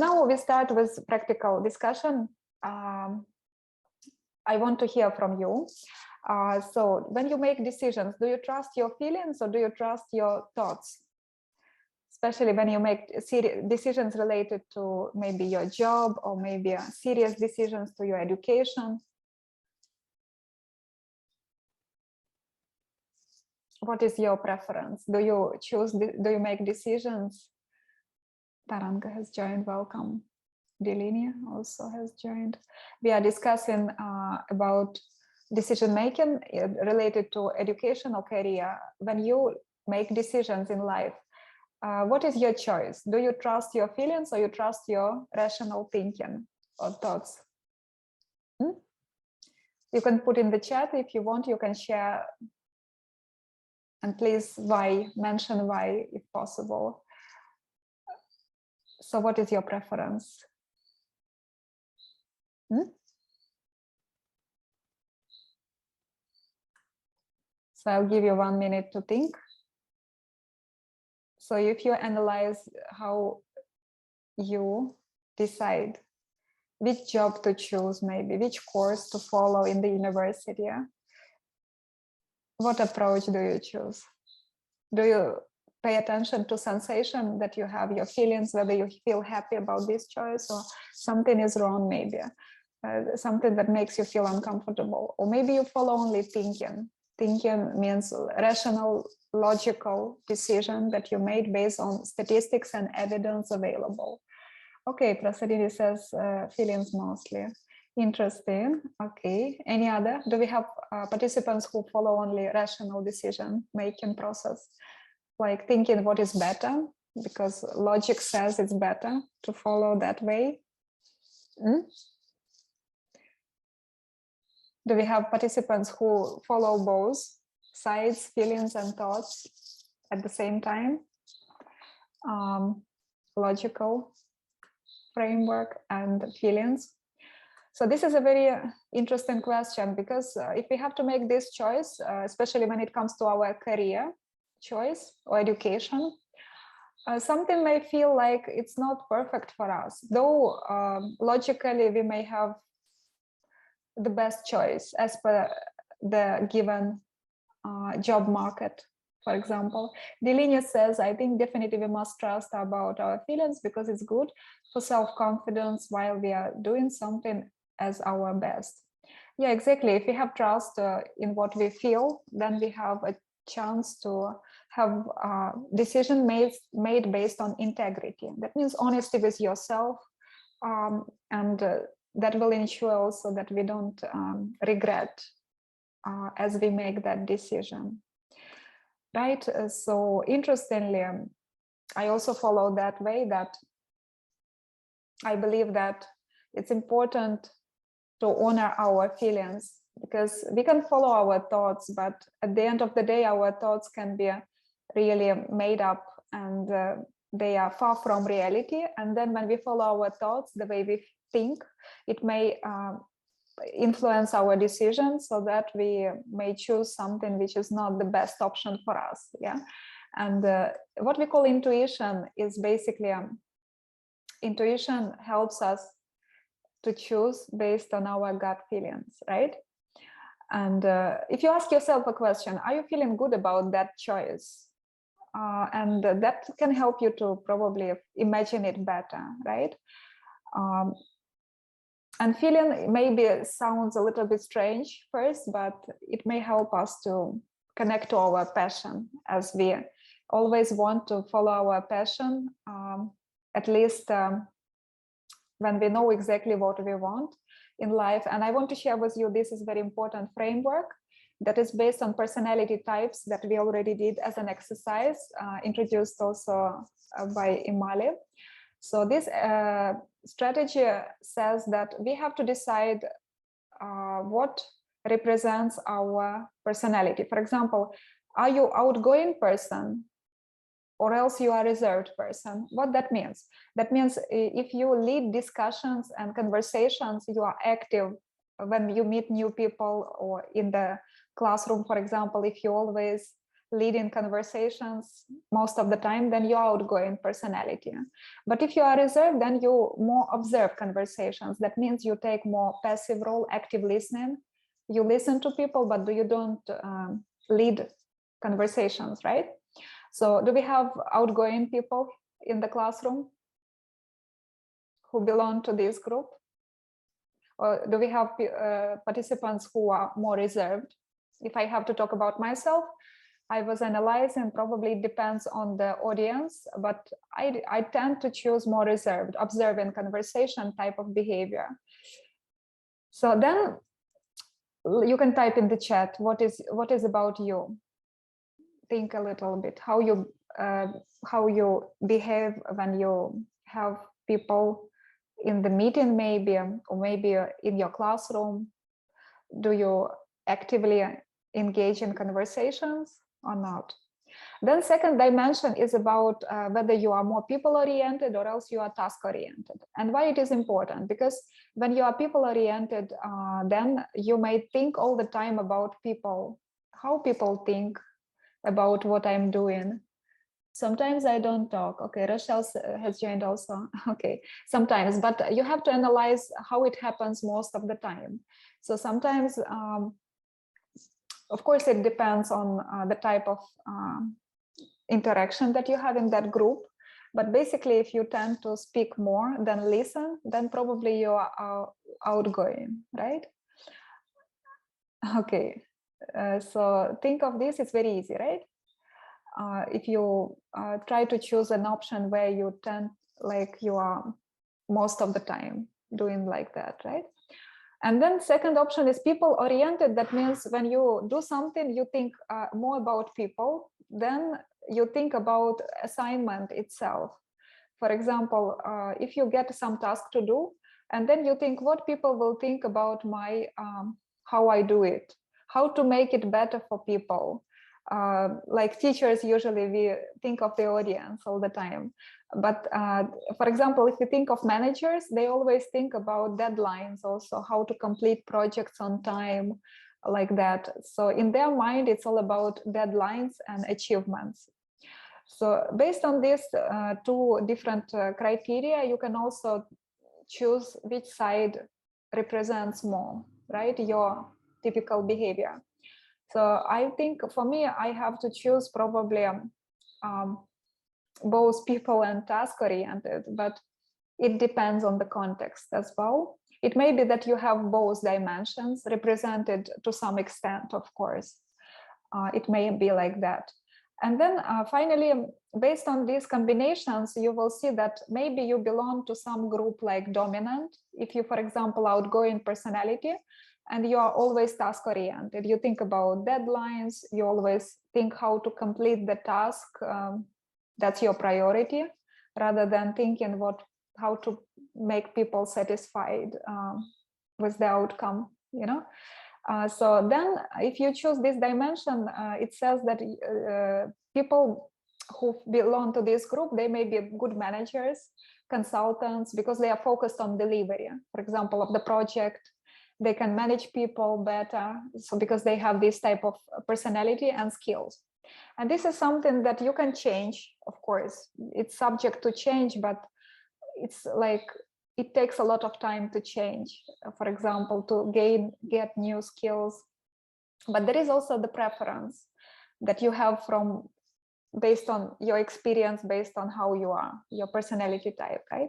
now we start with practical discussion. I want to hear from you. So when you make decisions, do you trust your feelings or do you trust your thoughts? Especially when you make decisions related to maybe your job or maybe serious decisions to your education. What is your preference? Do you choose, do you make decisions? Taranga has joined, welcome. Delinia also has joined. We are discussing about decision making related to education or career. When you make decisions in life, what is your choice? Do you trust your feelings or you trust your rational thinking or thoughts? You can put in the chat if you want, you can share. And please, why, mention why if possible. So what is your preference? So I'll give you 1 minute to think. So if you analyze how you decide which job to choose, maybe which course to follow in the university, what approach do you choose? Do you pay attention to sensation that you have, your feelings, whether you feel happy about this choice or something is wrong, maybe something that makes you feel uncomfortable, or maybe you follow only thinking. Thinking means rational, logical decision that you made based on statistics and evidence available. Okay, Prasadini says feelings mostly. Interesting. Okay, any other? Do we have participants who follow only rational decision making process, like thinking what is better because logic says it's better to follow that way? Do we have participants who follow both sides, feelings and thoughts at the same time? Logical framework and feelings. So this is a very interesting question, because if we have to make this choice, especially when it comes to our career choice or education, something may feel like it's not perfect for us, though logically we may have the best choice as per the given job market. For example, Delinia says, I think definitely we must trust about our feelings because it's good for self-confidence while we are doing something as our best. Yeah, exactly. If we have trust in what we feel, then we have a chance to have a decision made based on integrity. That means honesty with yourself, and that will ensure also that we don't regret as we make that decision. Right. So interestingly, I also follow that way, that I believe that it's important to honor our feelings, because we can follow our thoughts, but at the end of the day, our thoughts can be really made up and they are far from reality. And then when we follow our thoughts, the way we think, it may influence our decisions, so that we may choose something which is not the best option for us. Yeah. And what we call intuition is basically intuition helps us to choose based on our gut feelings, right? And if you ask yourself a question, are you feeling good about that choice? And that can help you to probably imagine it better, right? And feeling maybe sounds a little bit strange first, but it may help us to connect to our passion, as we always want to follow our passion, at least when we know exactly what we want in life. And I want to share with you, this is very important framework that is based on personality types that we already did as an exercise, introduced also by Imali. So this strategy says that we have to decide what represents our personality. For example, are you outgoing person or else you are a reserved person? What that means? That means if you lead discussions and conversations, you are active when you meet new people, or in the classroom, for example, if you always leading conversations most of the time, then you're outgoing personality. But if you are reserved, then you more observe conversations. That means you take more passive role, active listening. You listen to people, but you don't lead conversations, right? So do we have outgoing people in the classroom who belong to this group? Or do we have participants who are more reserved? If I have to talk about myself, I was analyzing, probably it depends on the audience, but I tend to choose more reserved, observing conversation type of behavior. So then you can type in the chat, what is about you? Think a little bit, how you behave when you have people in the meeting, maybe, or maybe in your classroom. Do you actively engage in conversations or not? Then second dimension is about whether you are more people-oriented or else you are task-oriented. And why it is important? Because when you are people-oriented, then you may think all the time about people, how people think about what I'm doing. Sometimes I don't talk. Okay, Rochelle has joined also. Okay, sometimes, but you have to analyze how it happens most of the time. So sometimes, of course, it depends on the type of interaction that you have in that group. But basically, if you tend to speak more than listen, then probably you are outgoing, right? Okay, so think of this, it's very easy, right? If you try to choose an option where you tend, like you are most of the time doing like that, right? And then second option is people oriented. That means when you do something, you think more about people, then you think about assignment itself. For example, if you get some task to do, and then you think what people will think about my, how I do it, how to make it better for people. Like teachers, usually we think of the audience all the time. But for example, if you think of managers, they always think about deadlines also, how to complete projects on time, like that. So in their mind, it's all about deadlines and achievements. So based on these two different criteria, you can also choose which side represents more, right? Your typical behavior. So I think for me, I have to choose probably both people and task oriented, but it depends on the context as well. It may be that you have both dimensions represented to some extent, of course. It may be like that. And then finally, based on these combinations, you will see that maybe you belong to some group like dominant. If you, for example, outgoing personality, and you are always task oriented, you think about deadlines, you always think how to complete the task, that's your priority, rather than thinking how to make people satisfied with the outcome, you know. So then if you choose this dimension, it says that people who belong to this group, they may be good managers, consultants, because they are focused on delivery, for example, of the project. They can manage people better, so because they have this type of personality and skills. And this is something that you can change, of course. It's subject to change, but it's like it takes a lot of time to change, for example, to get new skills. But there is also the preference that you have from based on your experience, based on how you are, your personality type, right?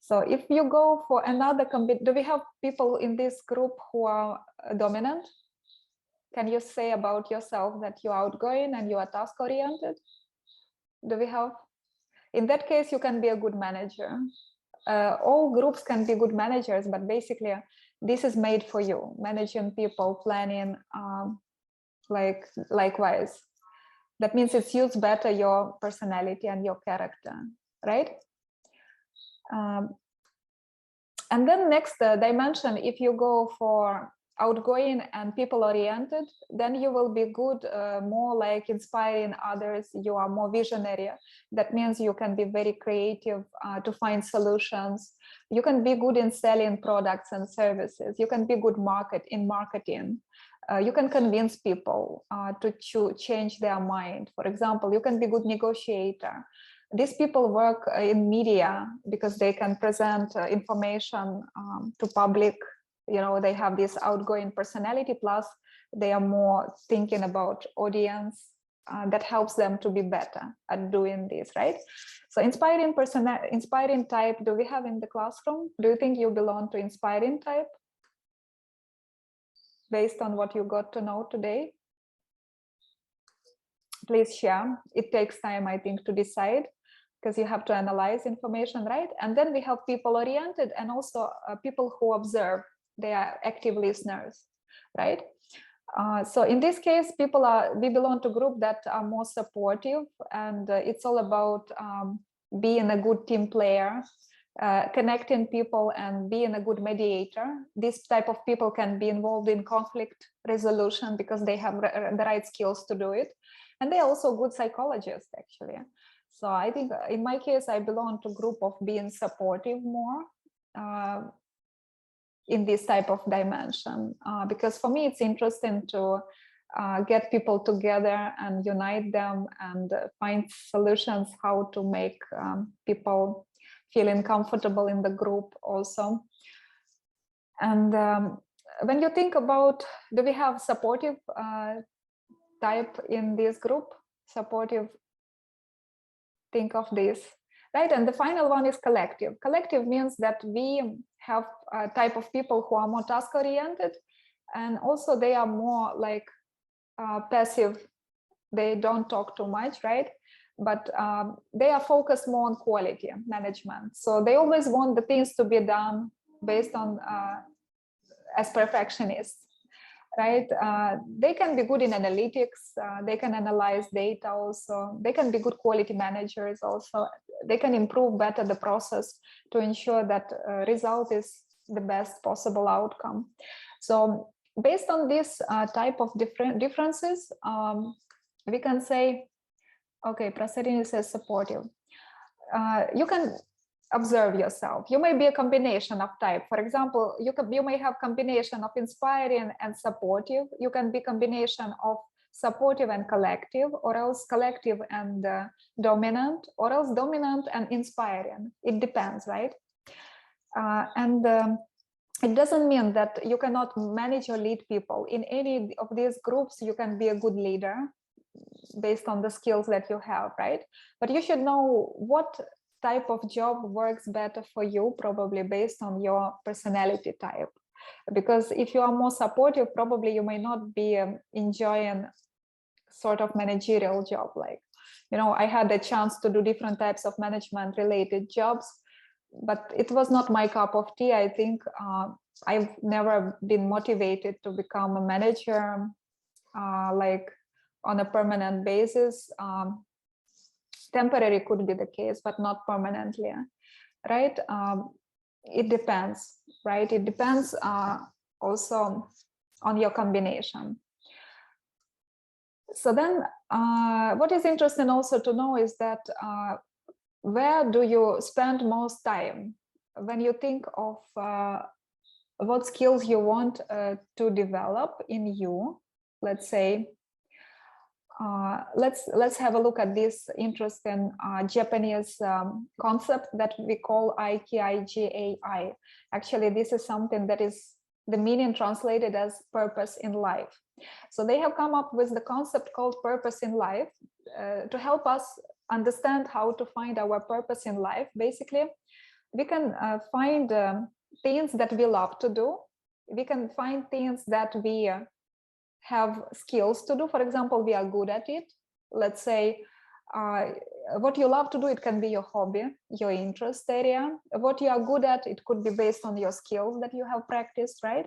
So if you go for another do we have people in this group who are dominant? Can you say about yourself that you are outgoing and you are task oriented? Do we have? In that case, you can be a good manager. All groups can be good managers, but basically this is made for you, managing people, planning, likewise. That means it suits better your personality and your character, right? And then next dimension, if you go for outgoing and people-oriented, then you will be good, more like inspiring others. You are more visionary. That means you can be very creative to find solutions. You can be good in selling products and services. You can be good in marketing. You can convince people to change their mind. For example, you can be a good negotiator. These people work in media because they can present information to public. They have this outgoing personality, plus they are more thinking about audience. That helps them to be better at doing this, right? So inspiring type, do we have in the classroom? Do you think you belong to inspiring type based on what you got to know today? Please share. It takes time, I think, to decide, because you have to analyze information, right? And then we have people oriented, and also people who observe. They are active listeners, right? So in this case, we belong to a group that are more supportive, and it's all about being a good team player, connecting people, and being a good mediator. This type of people can be involved in conflict resolution because they have the right skills to do it. And they're also good psychologists, actually. So I think in my case, I belong to a group of being supportive more. In this type of dimension, because for me it's interesting to get people together and unite them and find solutions how to make people feeling comfortable in the group also. And when you think about, do we have supportive type in this group? Supportive, think of this. Right, and the final one is collective. Collective means that we have a type of people who are more task-oriented, and also they are more like passive. They don't talk too much, right? But they are focused more on quality management. So they always want the things to be done based on as perfectionists, right? They can be good in analytics. They can analyze data also. They can be good quality managers also. They can improve better the process to ensure that result is the best possible outcome. So based on this type of differences, we can say, okay, Prasarini says supportive. You can observe yourself. You may be a combination of type. For example, you may have combination of inspiring and supportive. You can be combination of supportive and collective, or else collective and dominant, or else dominant and inspiring. It depends, right? It doesn't mean that you cannot manage or lead people. In any of these groups, you can be a good leader based on the skills that you have, right? But you should know what type of job works better for you, probably based on your personality type. Because if you are more supportive, probably you may not be enjoying sort of managerial job. Like, I had the chance to do different types of management related jobs, but it was not my cup of tea. I think I've never been motivated to become a manager like on a permanent basis. Temporary could be the case, but not permanently, right? It depends, right? It depends also on your combination. So then what is interesting also to know is that where do you spend most time when you think of what skills you want to develop in you? Let's say, let's have a look at this interesting Japanese concept that we call Ikigai. Actually, this is something that is the meaning translated as purpose in life. So they have come up with the concept called purpose in life to help us understand how to find our purpose in life. Basically, we can find things that we love to do. We can find things that we have skills to do. For example, we are good at it. Let's say what you love to do, it can be your hobby, your interest area. What you are good at, it could be based on your skills that you have practiced, right?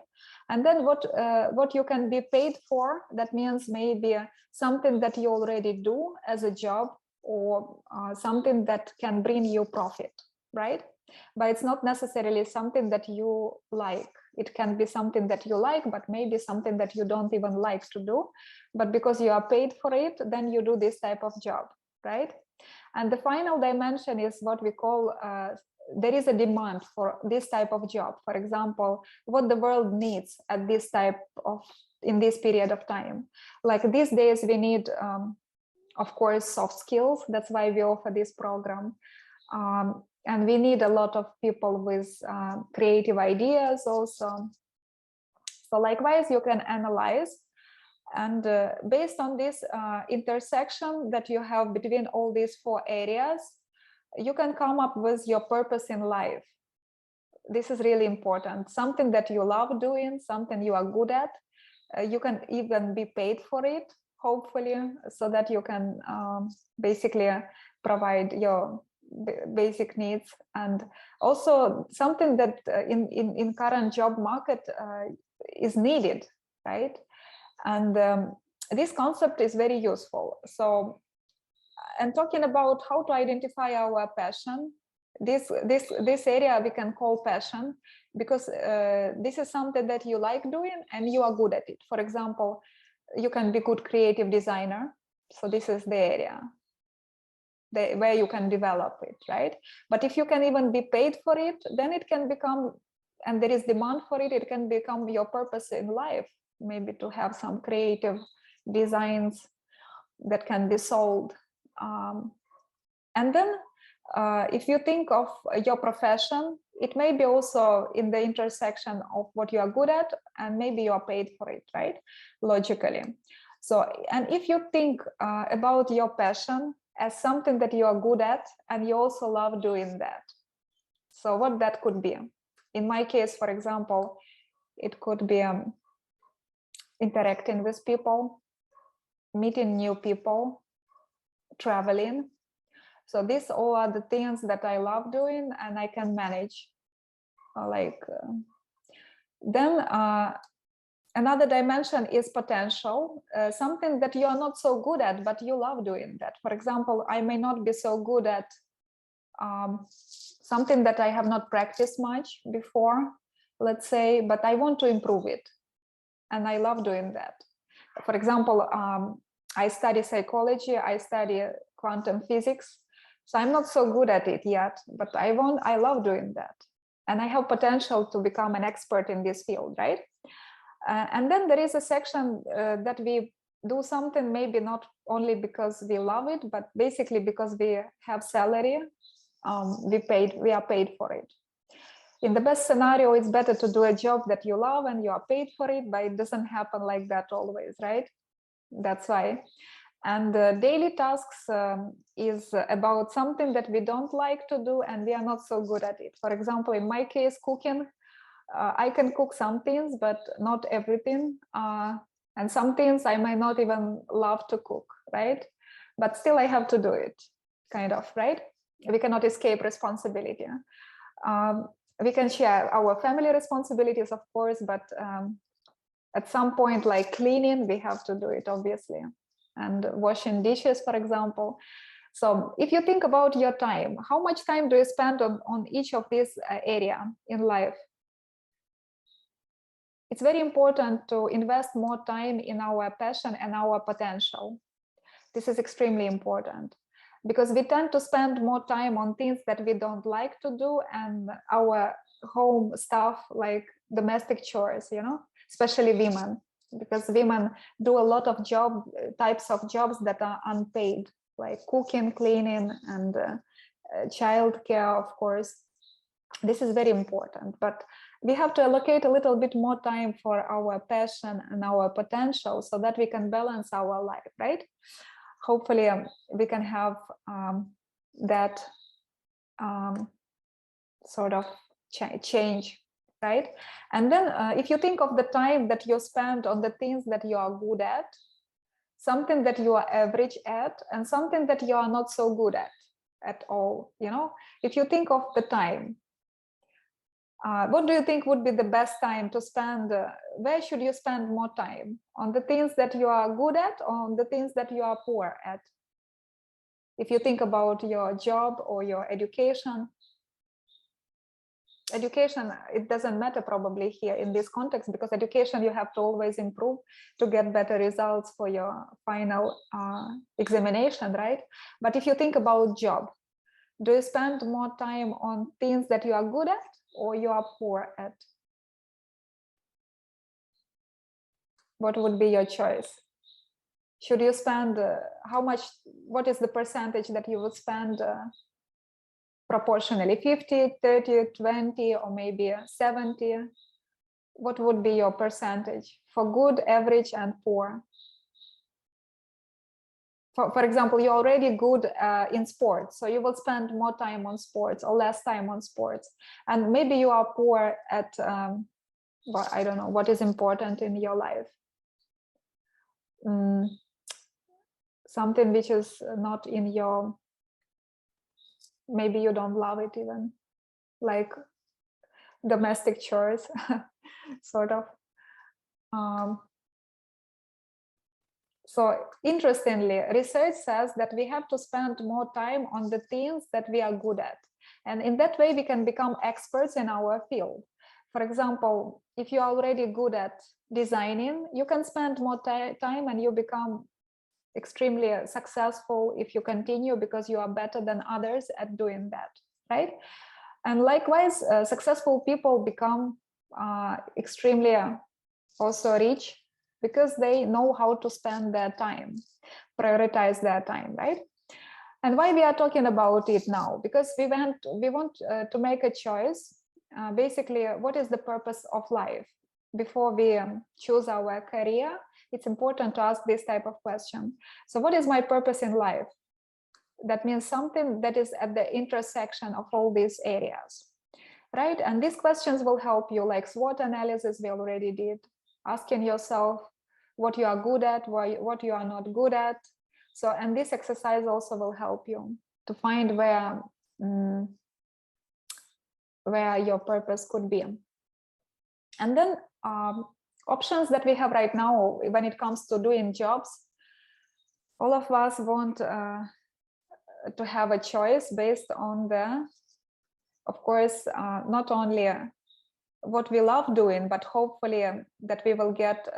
And then what you can be paid for, that means maybe something that you already do as a job, or something that can bring you profit, right? But it's not necessarily something that you like. It can be something that you like, but maybe something that you don't even like to do. But because you are paid for it, then you do this type of job, right? And the final dimension is what we call there is a demand for this type of job. For example, what the world needs at this type of, in this period of time. Like these days we need, of course, soft skills. That's why we offer this program. And we need a lot of people with creative ideas also. So likewise, you can analyze, and based on this intersection that you have between all these 4 areas, you can come up with your purpose in life. This is really important. Something that you love doing, something you are good at. You can even be paid for it, hopefully, so that you can basically provide your basic needs. And also something that in current job market is needed, right? And this concept is very useful. So, and talking about how to identify our passion, this area we can call passion, because this is something that you like doing and you are good at it. For example, you can be good creative designer. So this is the area where you can develop it, right? But if you can even be paid for it, then it can become, and there is demand for it, it can become your purpose in life, maybe to have some creative designs that can be sold. And then if you think of your profession, it may be also in the intersection of what you are good at, and maybe you are paid for it, right? Logically. So, and if you think about your passion as something that you are good at, and you also love doing that. So what that could be? In my case, for example, it could be interacting with people, meeting new people, traveling. So these all are the things that I love doing and I can manage. Then another dimension is potential, something that you are not so good at, but you love doing that. For example, I may not be so good at something that I have not practiced much before, let's say, but I want to improve it. And I love doing that. For example, I study psychology, I study quantum physics. So I'm not so good at it yet, but I love doing that. And I have potential to become an expert in this field, right? And then there is a section that we do something maybe not only because we love it, but basically because we have salary, we are paid for it. In the best scenario, it's better to do a job that you love and you are paid for it, but it doesn't happen like that always, right? That's why. And daily tasks is about something that we don't like to do and we are not so good at it. For example, in my case, cooking, I can cook some things, but not everything. And some things I might not even love to cook, right? But still I have to do it, kind of, right? We cannot escape responsibility. We can share our family responsibilities, of course, but at some point, like cleaning, we have to do it, obviously. And washing dishes, for example. So if you think about your time, how much time do you spend on each of these area in life? It's very important to invest more time in our passion and our potential. This is extremely important because we tend to spend more time on things that we don't like to do and our home stuff like domestic chores, you know, especially women, because women do a lot of types of jobs that are unpaid, like cooking, cleaning, and childcare, of course. This is very important, but we have to allocate a little bit more time for our passion and our potential so that we can balance our life, right? Hopefully we can have that sort of change, right? And then if you think of the time that you spend on the things that you are good at, something that you are average at, and something that you are not so good at all, you know, if you think of the time, what do you think would be the best time to spend? Where should you spend more time? On the things that you are good at, or on the things that you are poor at? If you think about your job or your education, it doesn't matter probably here in this context, because education you have to always improve to get better results for your final examination, right? But if you think about job, Do you spend more time on things that you are good at or you are poor at? What would be your choice? Should you spend how much, what is the percentage that you would spend proportionally, 50, 30, 20, or maybe 70? What would be your percentage for good, average, and poor? For example, you're already good in sports, so you will spend more time on sports or less time on sports. And maybe you are poor at, well, I don't know, what is important in your life. Something which is not in your, maybe you don't love it even, like domestic chores, sort of. So interestingly, research says that we have to spend more time on the things that we are good at. And in that way, we can become experts in our field. For example, if you're already good at designing, you can spend more time and you become extremely successful if you continue because you are better than others at doing that, right? And likewise, successful people become extremely also rich because they know how to spend their time, prioritize their time, right? And why we are talking about it now? Because we want to make a choice. Basically, what is the purpose of life? Before we choose our career, it's important to ask this type of question. So what is my purpose in life? That means something that is at the intersection of all these areas, right? And these questions will help you, like SWOT analysis we already did, asking yourself what you are good at, what you are not good at. So, and this exercise also will help you to find where your purpose could be. And then options that we have right now when it comes to doing jobs, all of us want to have a choice based on the, of course, not only what we love doing, but hopefully that we will get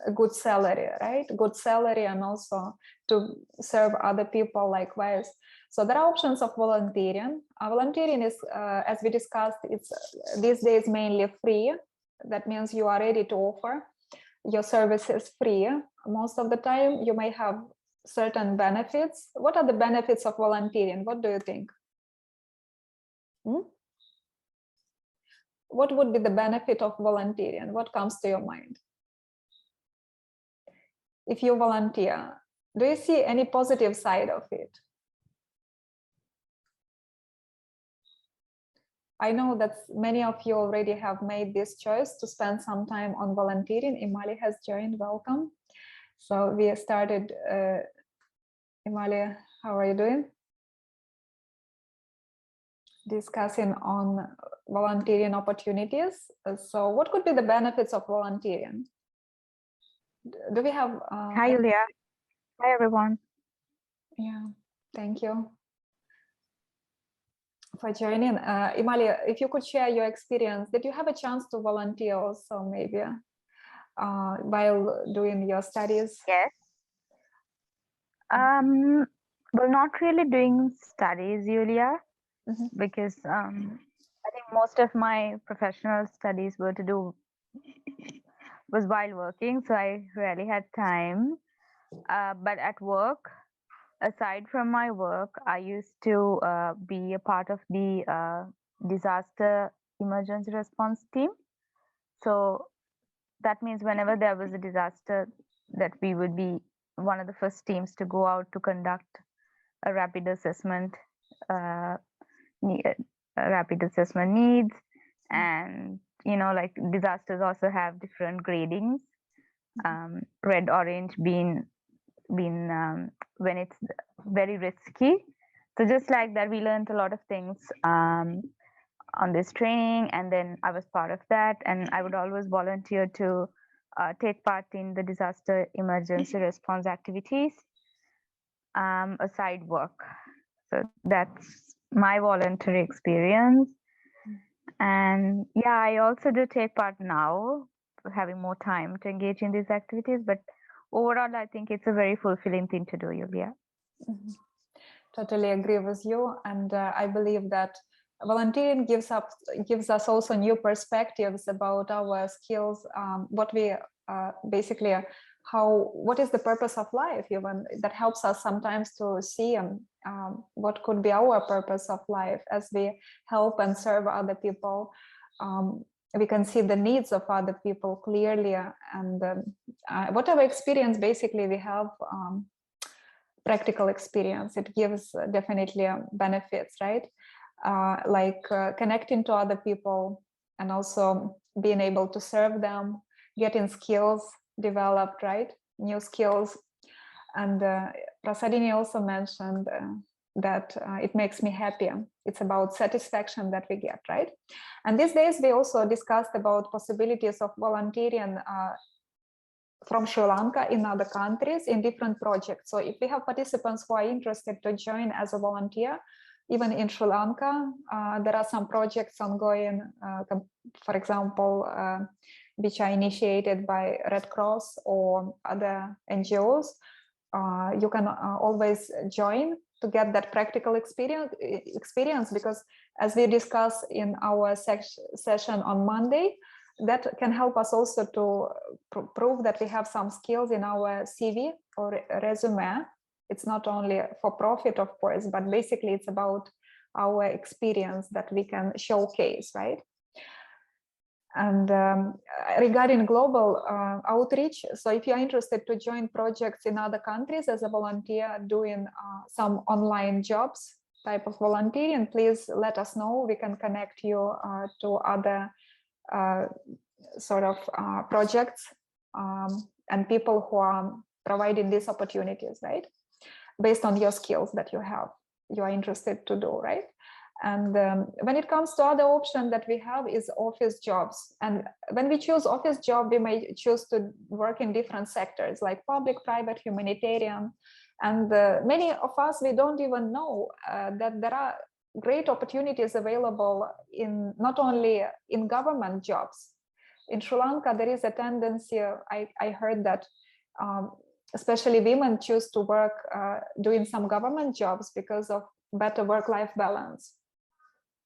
a good salary, right? Good salary, and also to serve other people likewise. So there are options of volunteering. Volunteering is, as we discussed, it's these days mainly free. That means you are ready to offer your services free. Most of the time you may have certain benefits. What are the benefits of volunteering? What do you think? What would be the benefit of volunteering? What comes to your mind? If you volunteer, do you see any positive side of it? I know that many of you already have made this choice to spend some time on volunteering. Imali has joined, welcome. So we started, Imali, how are you doing? Discussing on volunteering opportunities. So what could be the benefits of volunteering? Do we have... Hi, Yulia. Hi, everyone. Yeah, thank you for joining. Imali, if you could share your experience, did you have a chance to volunteer also maybe while doing your studies? Yes. Well, not really doing studies, Yulia, because I think most of my professional studies was while working, so I rarely had time. But at work, aside from my work, I used to be a part of the disaster emergency response team. So that means whenever there was a disaster, that we would be one of the first teams to go out to conduct a rapid assessment needs. And like disasters also have different gradings, red, orange being when it's very risky. So just like that, we learned a lot of things on this training, and then I was part of that, and I would always volunteer to take part in the disaster emergency response activities aside work. So that's my voluntary experience. And yeah, I also do take part now, having more time to engage in these activities, but overall I think it's a very fulfilling thing to do, Yulia. Totally agree with you, and I believe that volunteering gives us also new perspectives about our skills, what we basically what is the purpose of life, even that helps us sometimes to see what could be our purpose of life as we help and serve other people. We can see the needs of other people clearly, and whatever experience basically we have, practical experience, it gives definitely benefits, right? Like connecting to other people and also being able to serve them, getting skills developed, right? New skills. And Prasadini also mentioned that it makes me happy. It's about satisfaction that we get, right? And these days we also discussed about possibilities of volunteering from Sri Lanka in other countries in different projects. So if we have participants who are interested to join as a volunteer, even in Sri Lanka, there are some projects ongoing, for example, which are initiated by Red Cross or other NGOs. You can always join to get that practical experience, because as we discussed in our session on Monday, that can help us also to prove that we have some skills in our CV or resume. It's not only for profit, of course, but basically it's about our experience that we can showcase, right? And regarding global outreach, so if you're interested to join projects in other countries as a volunteer doing some online jobs type of volunteering, please let us know. We can connect you to other sort of projects and people who are providing these opportunities, right? Based on your skills that you are interested to do, right? And when it comes to other option that we have is office jobs. And when we choose office job, we may choose to work in different sectors like public, private, humanitarian. And many of us, we don't even know that there are great opportunities available in not only in government jobs. In Sri Lanka, there is a tendency, I heard that especially women choose to work doing some government jobs because of better work-life balance.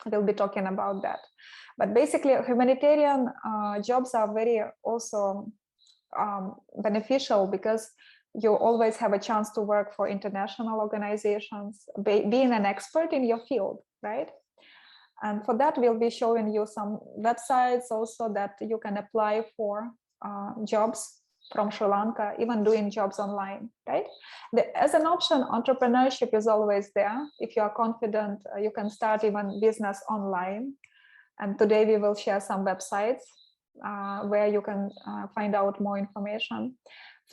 We'll be talking about that. But basically, humanitarian jobs are very also beneficial because you always have a chance to work for international organizations, being an expert in your field, right? And for that, we'll be showing you some websites also that you can apply for jobs from Sri Lanka, even doing jobs online, right? As an option, entrepreneurship is always there. If you are confident, you can start even business online. And today we will share some websites where you can find out more information.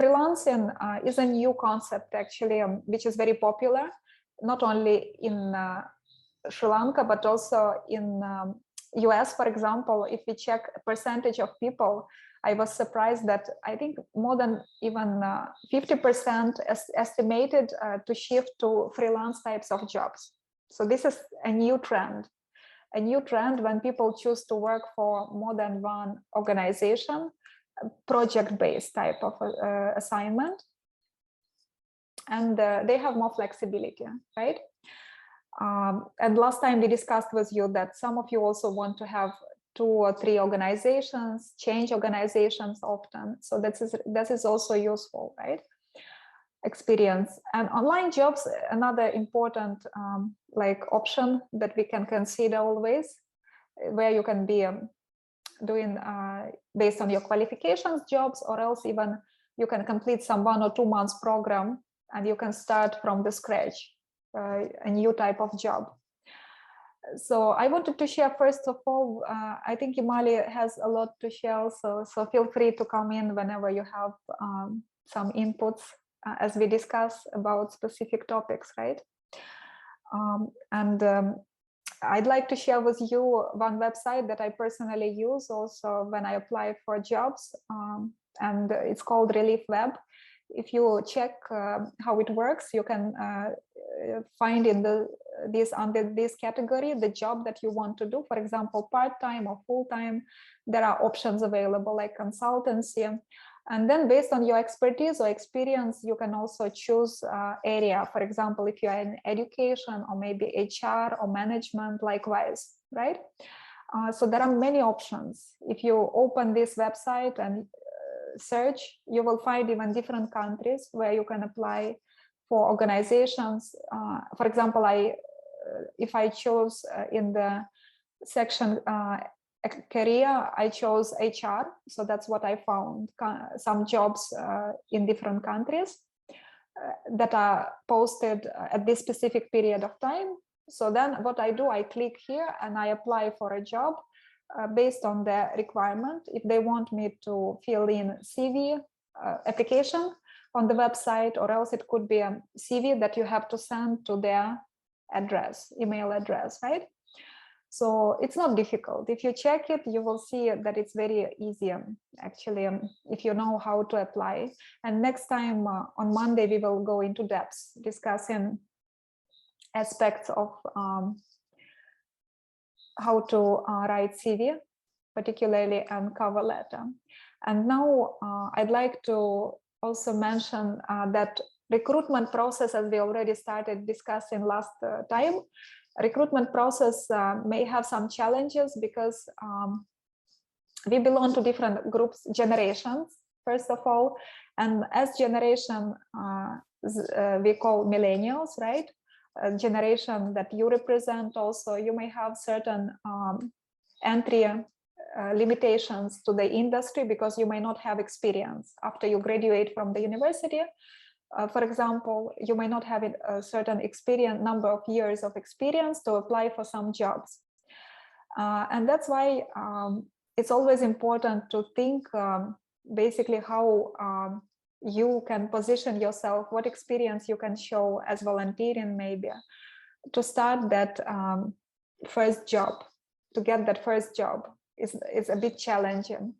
Freelancing is a new concept actually, which is very popular, not only in Sri Lanka, but also in US, for example. If we check a percentage of people, I was surprised that I think more than even 50% estimated to shift to freelance types of jobs. So this is a new trend when people choose to work for more than one organization, project-based type of assignment. And they have more flexibility, right? And last time we discussed with you that some of you also want to have 2 or 3 organizations, change organizations often. So that is also useful, right? Experience. And online jobs, another important like option that we can consider always, where you can be doing based on your qualifications jobs, or else even you can complete some 1 or 2 months program and you can start from the scratch a new type of job. So I wanted to share, first of all, I think Imali has a lot to share, so feel free to come in whenever you have some inputs as we discuss about specific topics, right? I'd like to share with you one website that I personally use also when I apply for jobs, and it's called Relief Web. If you check how it works, you can find in under this category the job that you want to do. For example, part-time or full-time. There are options available like consultancy. And then based on your expertise or experience, you can also choose area. For example, if you are in education or maybe HR or management, likewise, right? So there are many options. If you open this website and search, you will find even different countries where you can apply for organizations. For example, if I chose in the section career, I chose HR. So that's what I found. Some jobs in different countries that are posted at this specific period of time. So then what I do, I click here and I apply for a job based on the requirement. If they want me to fill in CV application on the website, or else it could be a CV that you have to send to their address, email address, right? So it's not difficult. If you check it, you will see that it's very easy, actually, if you know how to apply. And next time on Monday, we will go into depth discussing aspects of how to write CV, particularly and cover letter. And now I'd like to also mention that recruitment process, as we already started discussing last time, recruitment process may have some challenges because we belong to different groups, generations, first of all, and as generation, we call millennials, right? A generation that you represent also, you may have certain entry limitations to the industry because you may not have experience after you graduate from the university. For example, you may not have a certain experience, number of years of experience to apply for some jobs. And that's why it's always important to think basically how you can position yourself, what experience you can show as volunteering maybe to start that first job, to get that first job is a bit challenging.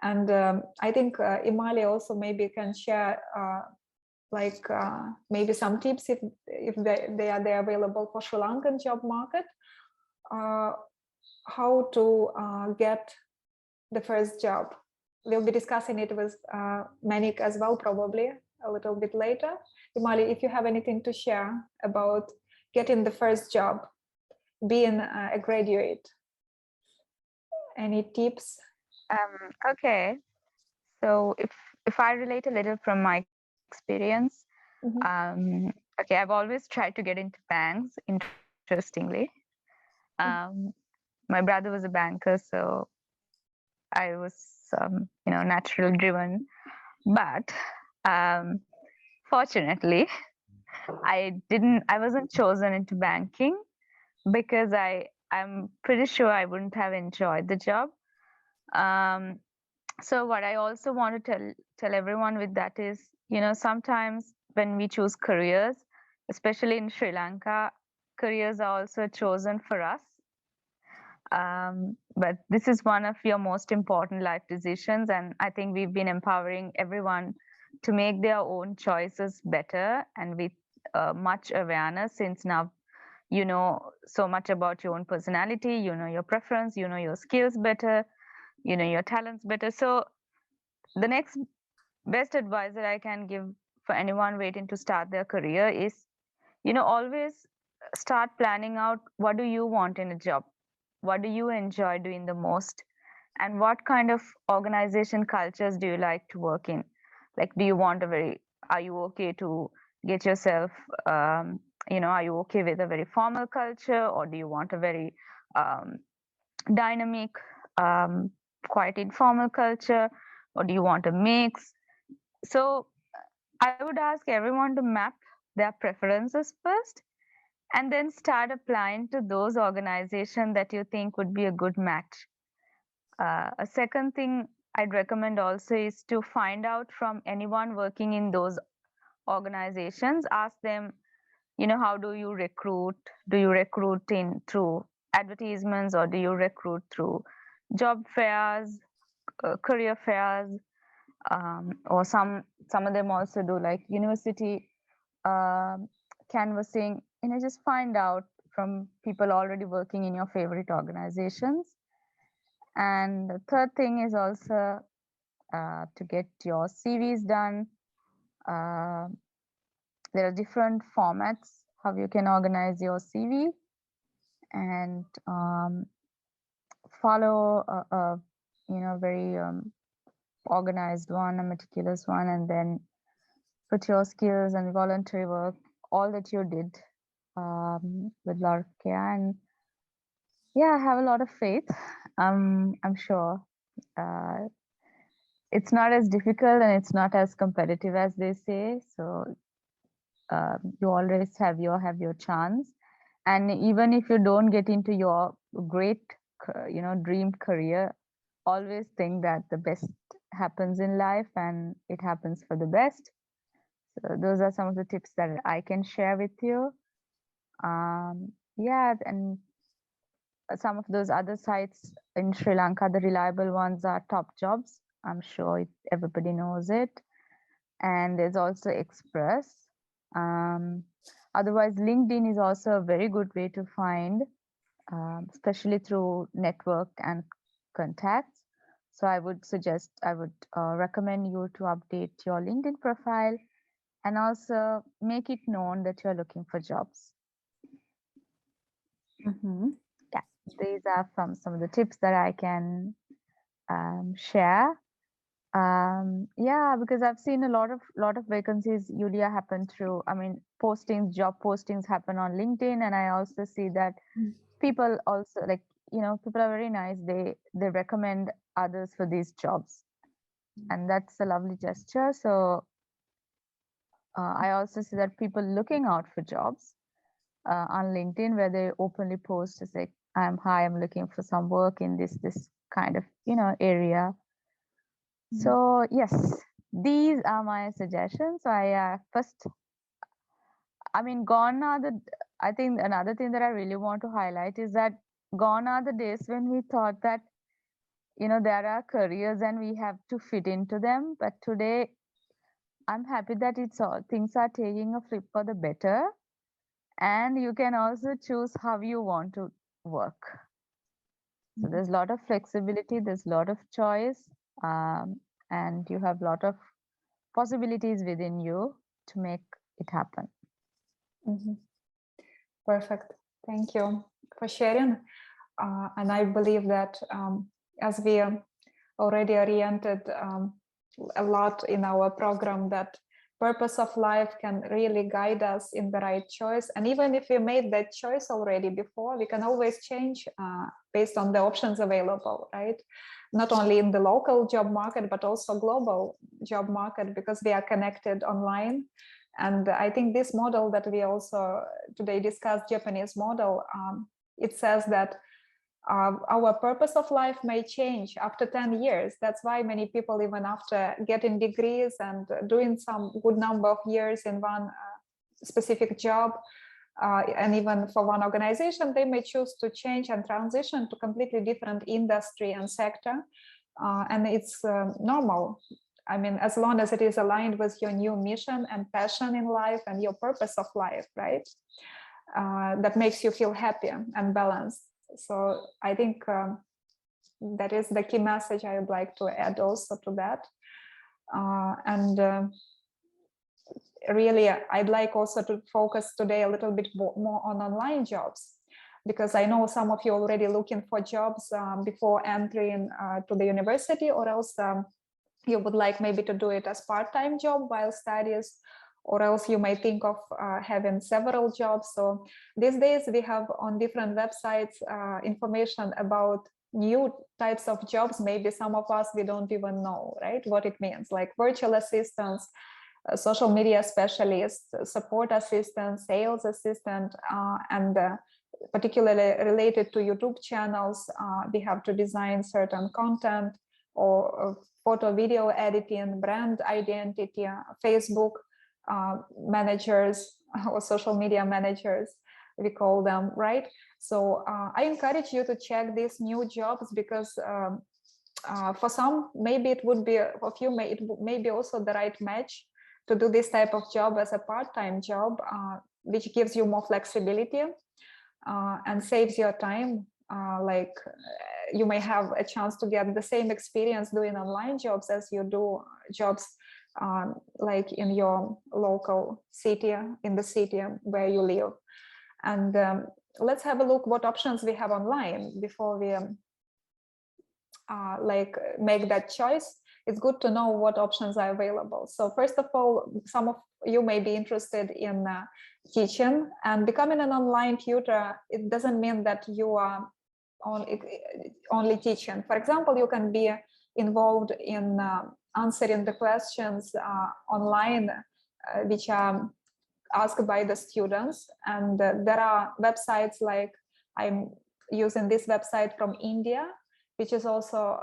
And I think Imali also maybe can share maybe some tips if they are there available for Sri Lankan job market, how to get the first job. We'll be discussing it with Manik as well, probably a little bit later. Imali, if you have anything to share about getting the first job, being a graduate, any tips? Okay, so if I relate a little from my experience, okay, I've always tried to get into banks. Interestingly, my brother was a banker, so I was natural driven, but fortunately I wasn't chosen into banking because I'm pretty sure I wouldn't have enjoyed the job. So what I also want to tell everyone with that is, sometimes when we choose careers, especially in Sri Lanka, careers are also chosen for us. But this is one of your most important life decisions, and I think we've been empowering everyone to make their own choices better and with much awareness, since now you know so much about your own personality, you know your preference, you know your skills better, you know your talents better. So the next best advice that I can give for anyone waiting to start their career is, always start planning out, what do you want in a job, what do you enjoy doing the most, and what kind of organization cultures do you like to work in. Like, do you want are you okay to get yourself are you okay with a very formal culture, or do you want a very dynamic, quite informal culture, or do you want a mix? So I would ask everyone to map their preferences first, and then start applying to those organizations that you think would be a good match. A second thing I'd recommend also is to find out from anyone working in those organizations. Ask them, how do you recruit? Do you recruit through advertisements, or do you recruit through job fairs, career fairs, or some of them also do like university canvassing. Just find out from people already working in your favorite organizations. And the third thing is also to get your CVs done. There are different formats how you can organize your CV, and follow a very organized one, a meticulous one, and then put your skills and voluntary work, all that you did, with a lot of care. And yeah, I have a lot of faith. I'm sure it's not as difficult and it's not as competitive as they say. So you always have your chance. And even if you don't get into your great, dream career, always think that the best happens in life and it happens for the best. So those are some of the tips that I can share with you. Yeah, and some of those other sites in Sri Lanka, the reliable ones are Top Jobs. I'm sure everybody knows it. And there's also Express. Otherwise, LinkedIn is also a very good way to find, especially through network and contacts. So I would recommend you to update your LinkedIn profile and also make it known that you're looking for jobs. Mm-hmm. Yeah, these are some of the tips that I can share. Yeah, because I've seen a lot of vacancies, Yulia, happen through, job postings happen on LinkedIn, and I also see that people also, people are very nice. They recommend others for these jobs, and that's a lovely gesture. So I also see that people looking out for jobs on LinkedIn, where they openly post to say, I'm looking for some work in this kind of area. So yes, these are my suggestions. So gone are the. I think another thing that I really want to highlight is that gone are the days when we thought that there are careers and we have to fit into them. But today, I'm happy that things are taking a flip for the better, and you can also choose how you want to work. So there's a lot of flexibility, there's a lot of choice, and you have a lot of possibilities within you to make it happen. Perfect. Thank you for sharing. And I believe that as we already oriented a lot in our program, that purpose of life can really guide us in the right choice. And even if we made that choice already before, we can always change based on the options available, right? Not only in the local job market, but also global job market, because we are connected online. And I think this model that we also today discussed, Japanese model, it says that our purpose of life may change after 10 years. That's why many people, even after getting degrees and doing some good number of years in one specific job, and even for one organization, they may choose to change and transition to completely different industry and sector. And it's normal. I mean, as long as it is aligned with your new mission and passion in life and your purpose of life, right? That makes you feel happy and balanced. So I think that is the key message I would like to add also to that. Really, I'd like also to focus today a little bit more on online jobs, because I know some of you already looking for jobs before entering to the university, or else you would like maybe to do it as part-time job while studies, or else you might think of having several jobs. So these days we have on different websites information about new types of jobs. Maybe some of us, we don't even know, right, what it means, like virtual assistants, social media specialists, support assistant, sales assistant, and particularly related to YouTube channels, we have to design certain content, or photo video editing, brand identity, Facebook managers, or social media managers, we call them, right? So I encourage you to check these new jobs, because for some, maybe it would be, for few, it may be also the right match to do this type of job as a part-time job, which gives you more flexibility and saves your time. Like you may have a chance to get the same experience doing online jobs as you do jobs like in your local city, in the city where you live. And let's have a look what options we have online before we like make that choice. It's good to know what options are available. So first of all, some of you may be interested in teaching, and becoming an online tutor, it doesn't mean that you are only teaching. For example, you can be involved in answering the questions online which are asked by the students. And there are websites like I'm using this website from India, which is also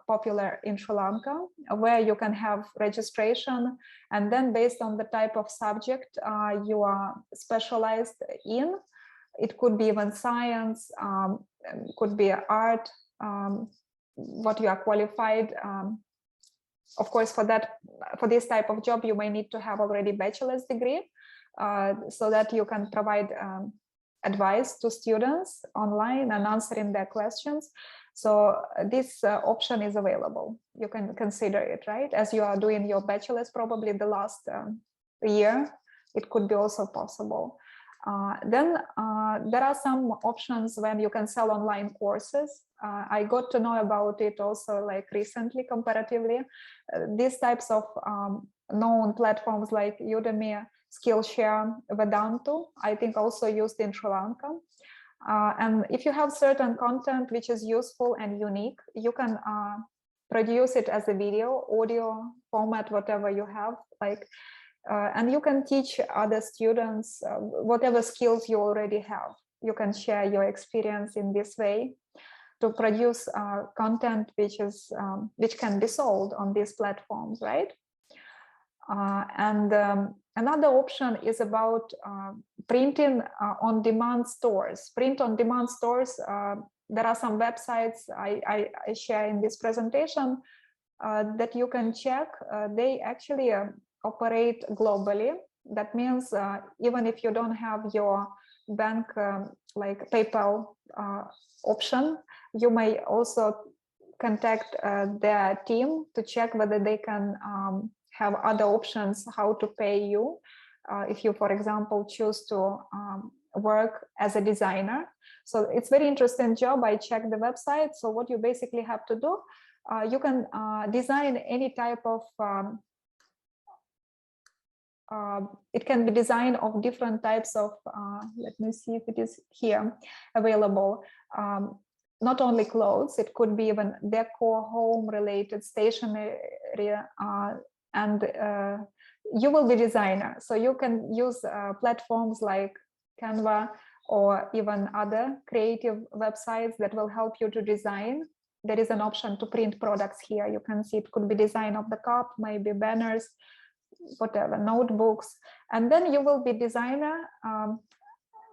popular in Sri Lanka, where you can have registration. And then based on the type of subject you are specialized in, it could be even science, could be art, what you are qualified. Of course, for this type of job, you may need to have already bachelor's degree so that you can provide advice to students online and answering their questions. So this option is available. You can consider it, right? As you are doing your bachelor's, probably the last year, it could be also possible. Then there are some options when you can sell online courses. I got to know about it also like recently, comparatively. These types of known platforms like Udemy, Skillshare, Vedantu, I think also used in Sri Lanka. And if you have certain content which is useful and unique, you can produce it as a video, audio format, whatever you have, like, and you can teach other students whatever skills you already have. You can share your experience in this way to produce content which can be sold on these platforms, right? And another option is about printing on-demand stores. Print-on-demand stores, there are some websites I share in this presentation that you can check. They actually operate globally. That means even if you don't have your bank like PayPal option, you may also contact their team to check whether they can have other options how to pay you if you, for example, choose to work as a designer. So it's very interesting job. I checked the website. So what you basically have to do, you can design any type of it can be designed of different types of let me see if it is here available. Not only clothes, it could be even decor, home related, stationery, and you will be designer. So you can use platforms like Canva or even other creative websites that will help you to design. There is an option to print products here. You can see it could be design of the cup, maybe banners, whatever, notebooks. And then you will be designer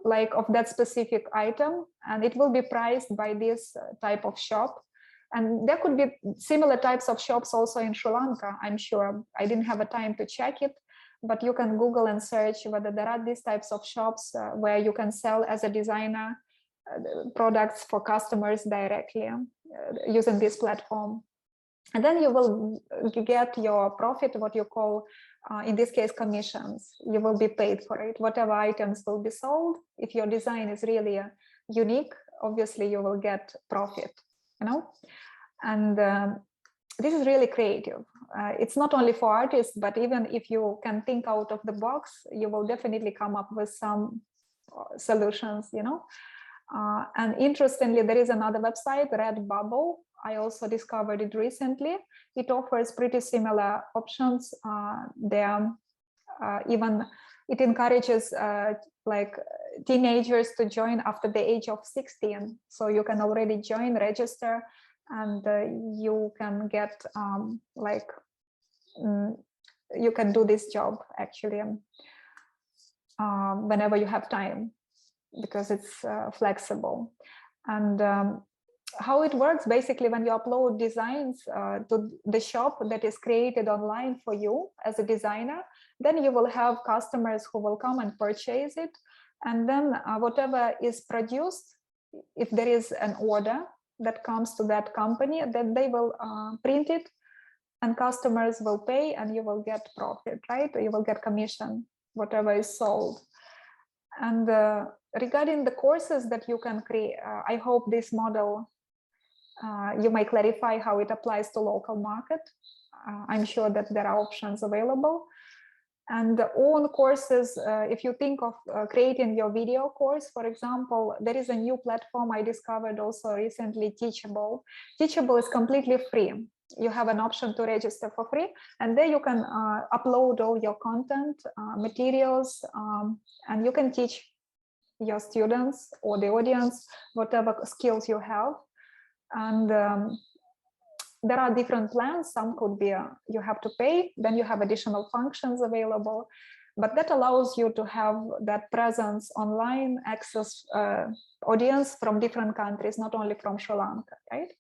like of that specific item, and it will be priced by this type of shop. And there could be similar types of shops also in Sri Lanka, I'm sure. I didn't have a time to check it, but you can Google and search whether there are these types of shops where you can sell as a designer products for customers directly using this platform. And then you will get your profit, what you call, in this case, commissions. You will be paid for it. Whatever items will be sold, if your design is really unique, obviously you will get profit, you know? And this is really creative. It's not only for artists, but even if you can think out of the box, you will definitely come up with some solutions, you know? And interestingly, there is another website, Redbubble. I also discovered it recently. It offers pretty similar options there. Even it encourages like teenagers to join after the age of 16. So you can already join, register, and you can get like, you can do this job actually whenever you have time, because it's flexible. And how it works, basically, when you upload designs to the shop that is created online for you as a designer, then you will have customers who will come and purchase it. And then whatever is produced, if there is an order, that comes to that company, then they will print it and customers will pay and you will get profit, right? You will get commission, whatever is sold. And regarding the courses that you can create, I hope this model, you may clarify how it applies to local market. I'm sure that there are options available. And own courses, if you think of creating your video course, for example, there is a new platform I discovered also recently, Teachable. Teachable is completely free. You have an option to register for free, and there you can upload all your content, materials, and you can teach your students or the audience whatever skills you have. And there are different plans. Some could be you have to pay, then you have additional functions available, but that allows you to have that presence online, access audience from different countries, not only from Sri Lanka, right?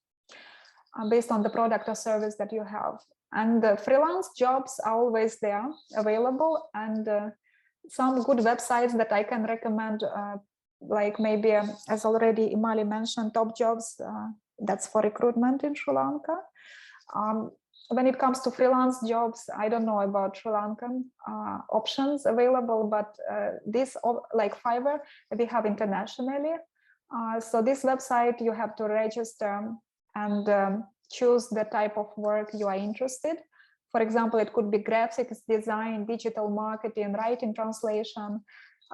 Based on the product or service that you have. And the freelance jobs are always there available, and some good websites that I can recommend, like maybe as already Imali mentioned, Top Jobs, that's for recruitment in Sri Lanka. When it comes to freelance jobs, I don't know about Sri Lankan options available, but this, like Fiverr, we have internationally. So this website, you have to register and choose the type of work you are interested. For example, it could be graphics design, digital marketing, writing, translation.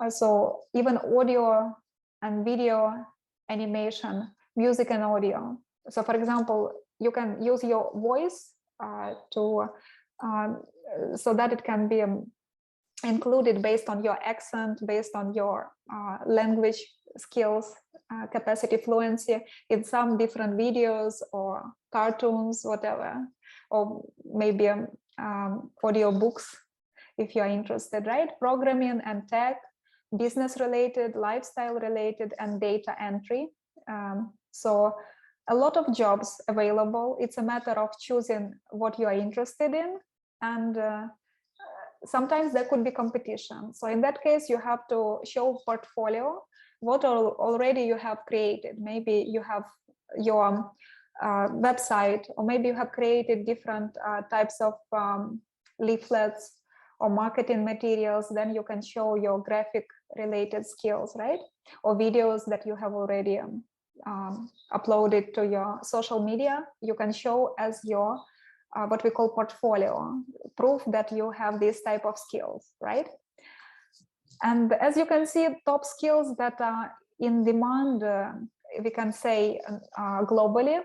So even audio and video, animation, music and audio. So for example, you can use your voice so that it can be included based on your accent, based on your language skills, capacity, fluency in some different videos or cartoons, whatever, or maybe audio books if you are interested, right? Programming and tech, business related, lifestyle related, and data entry. So a lot of jobs available. It's a matter of choosing what you are interested in, and sometimes there could be competition. So in that case, you have to show portfolio, what already you have created. Maybe you have your website, or maybe you have created different types of leaflets or marketing materials. Then you can show your graphic related skills, right? Or videos that you have already uploaded to your social media. You can show as your what we call portfolio, proof that you have this type of skills, right? And as you can see, top skills that are in demand, we can say globally.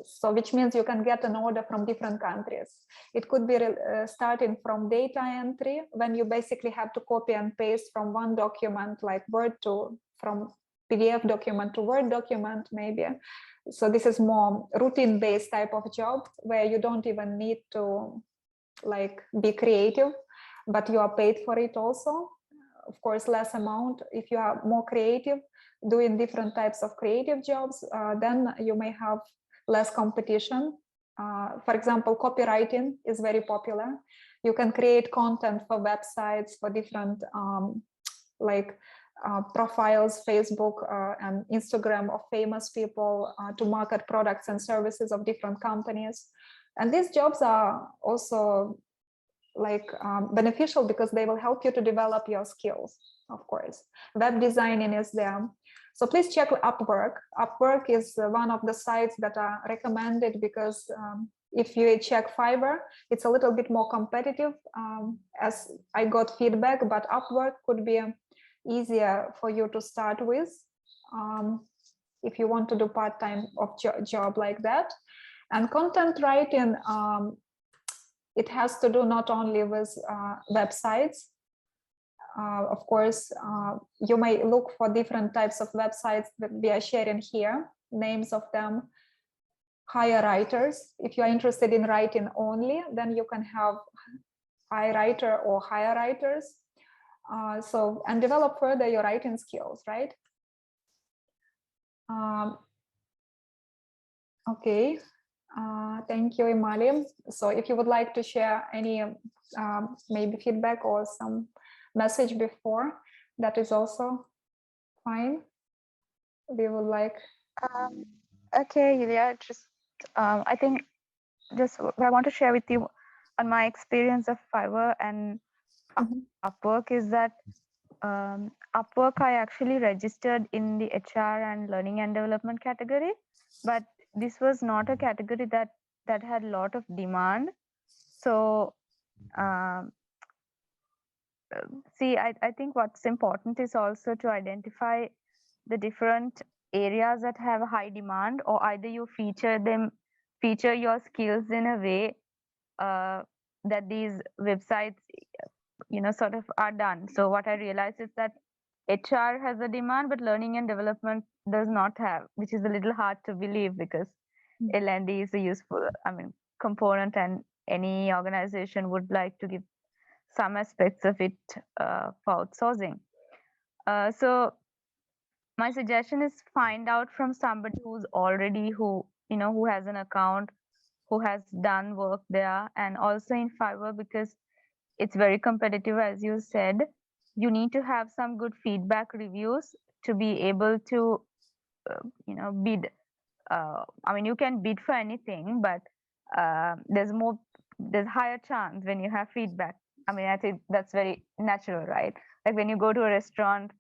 So which means you can get an order from different countries. It could be starting from data entry, when you basically have to copy and paste from one document like Word to, from PDF document to Word document maybe. So this is more routine-based type of job where you don't even need to like be creative, but you are paid for it also. Of course, less amount. If you are more creative, doing different types of creative jobs, then you may have less competition. For example, copywriting is very popular. You can create content for websites, for different profiles, Facebook and Instagram of famous people to market products and services of different companies. And these jobs are also like beneficial because they will help you to develop your skills, of course. Web designing is there. So please check Upwork. Upwork is one of the sites that are recommended because if you check Fiverr, it's a little bit more competitive as I got feedback, but Upwork could be easier for you to start with if you want to do part-time job like that. And content writing, it has to do not only with websites. Of course, you may look for different types of websites that we are sharing here, names of them. Hire writers. If you are interested in writing only, then you can have iWriter or hire writers. And develop further your writing skills, right? Okay. Thank you, Imali. So if you would like to share any maybe feedback or some message before, that is also fine. We would like. Okay, Yulia, just I think just what I want to share with you on my experience of Fiverr and Mhm. Upwork is that Upwork I actually registered in the HR and learning and development category, but this was not a category that had a lot of demand. So um, see, I think what's important is also to identify the different areas that have a high demand, or either you feature your skills in a way uh, that these websites sort of are done. So what I realized is that HR has a demand but learning and development does not have, which is a little hard to believe because L&D is a useful component, and any organization would like to give some aspects of it for outsourcing. So my suggestion is find out from somebody who's already who has an account, who has done work there. And also in Fiverr, because it's very competitive, as you said, you need to have some good feedback reviews to be able to bid. You can bid for anything, but there's higher chance when you have feedback. I think that's very natural, right? Like when you go to a restaurant,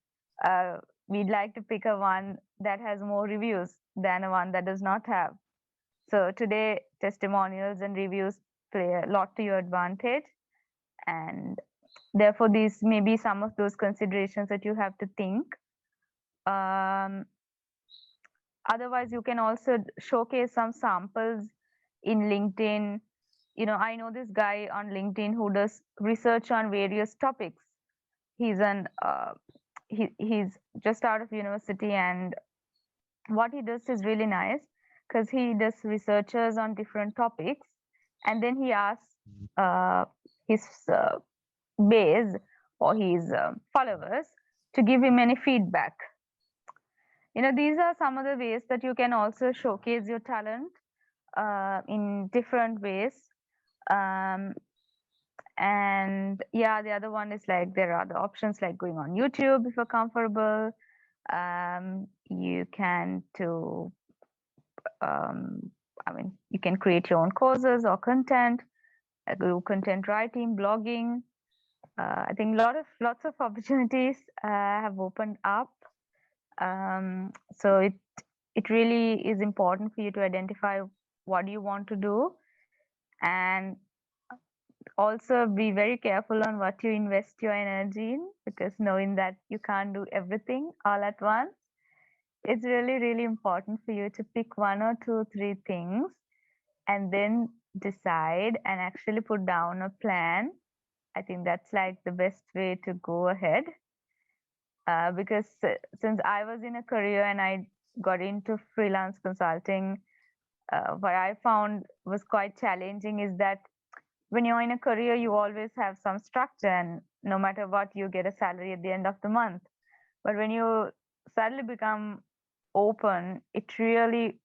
uh, we'd like to pick a one that has more reviews than a one that does not have. So today, testimonials and reviews play a lot to your advantage, and therefore these may be some of those considerations that you have to think. Um, Otherwise, you can also showcase some samples in LinkedIn. I know this guy on LinkedIn who does research on various topics. He's an he's just out of university, and what he does is really nice because he does researches on different topics, and then he asks his base or his followers to give him any feedback. These are some of the ways that you can also showcase your talent in different ways. Um, and yeah, the other one is like there are other options like going on YouTube if you're comfortable. You can to you can create your own courses or content, do content writing, blogging. I think lots of opportunities have opened up. So it really is important for you to identify what you want to do, and also be very careful on what you invest your energy in, because knowing that you can't do everything all at once, it's really, really important for you to pick one or two, three things and then decide and actually put down a plan. I think that's like the best way to go ahead. Because since I was in a career and I got into freelance consulting, what I found was quite challenging is that when you're in a career, you always have some structure, and no matter what, you get a salary at the end of the month. But when you suddenly become open, it really,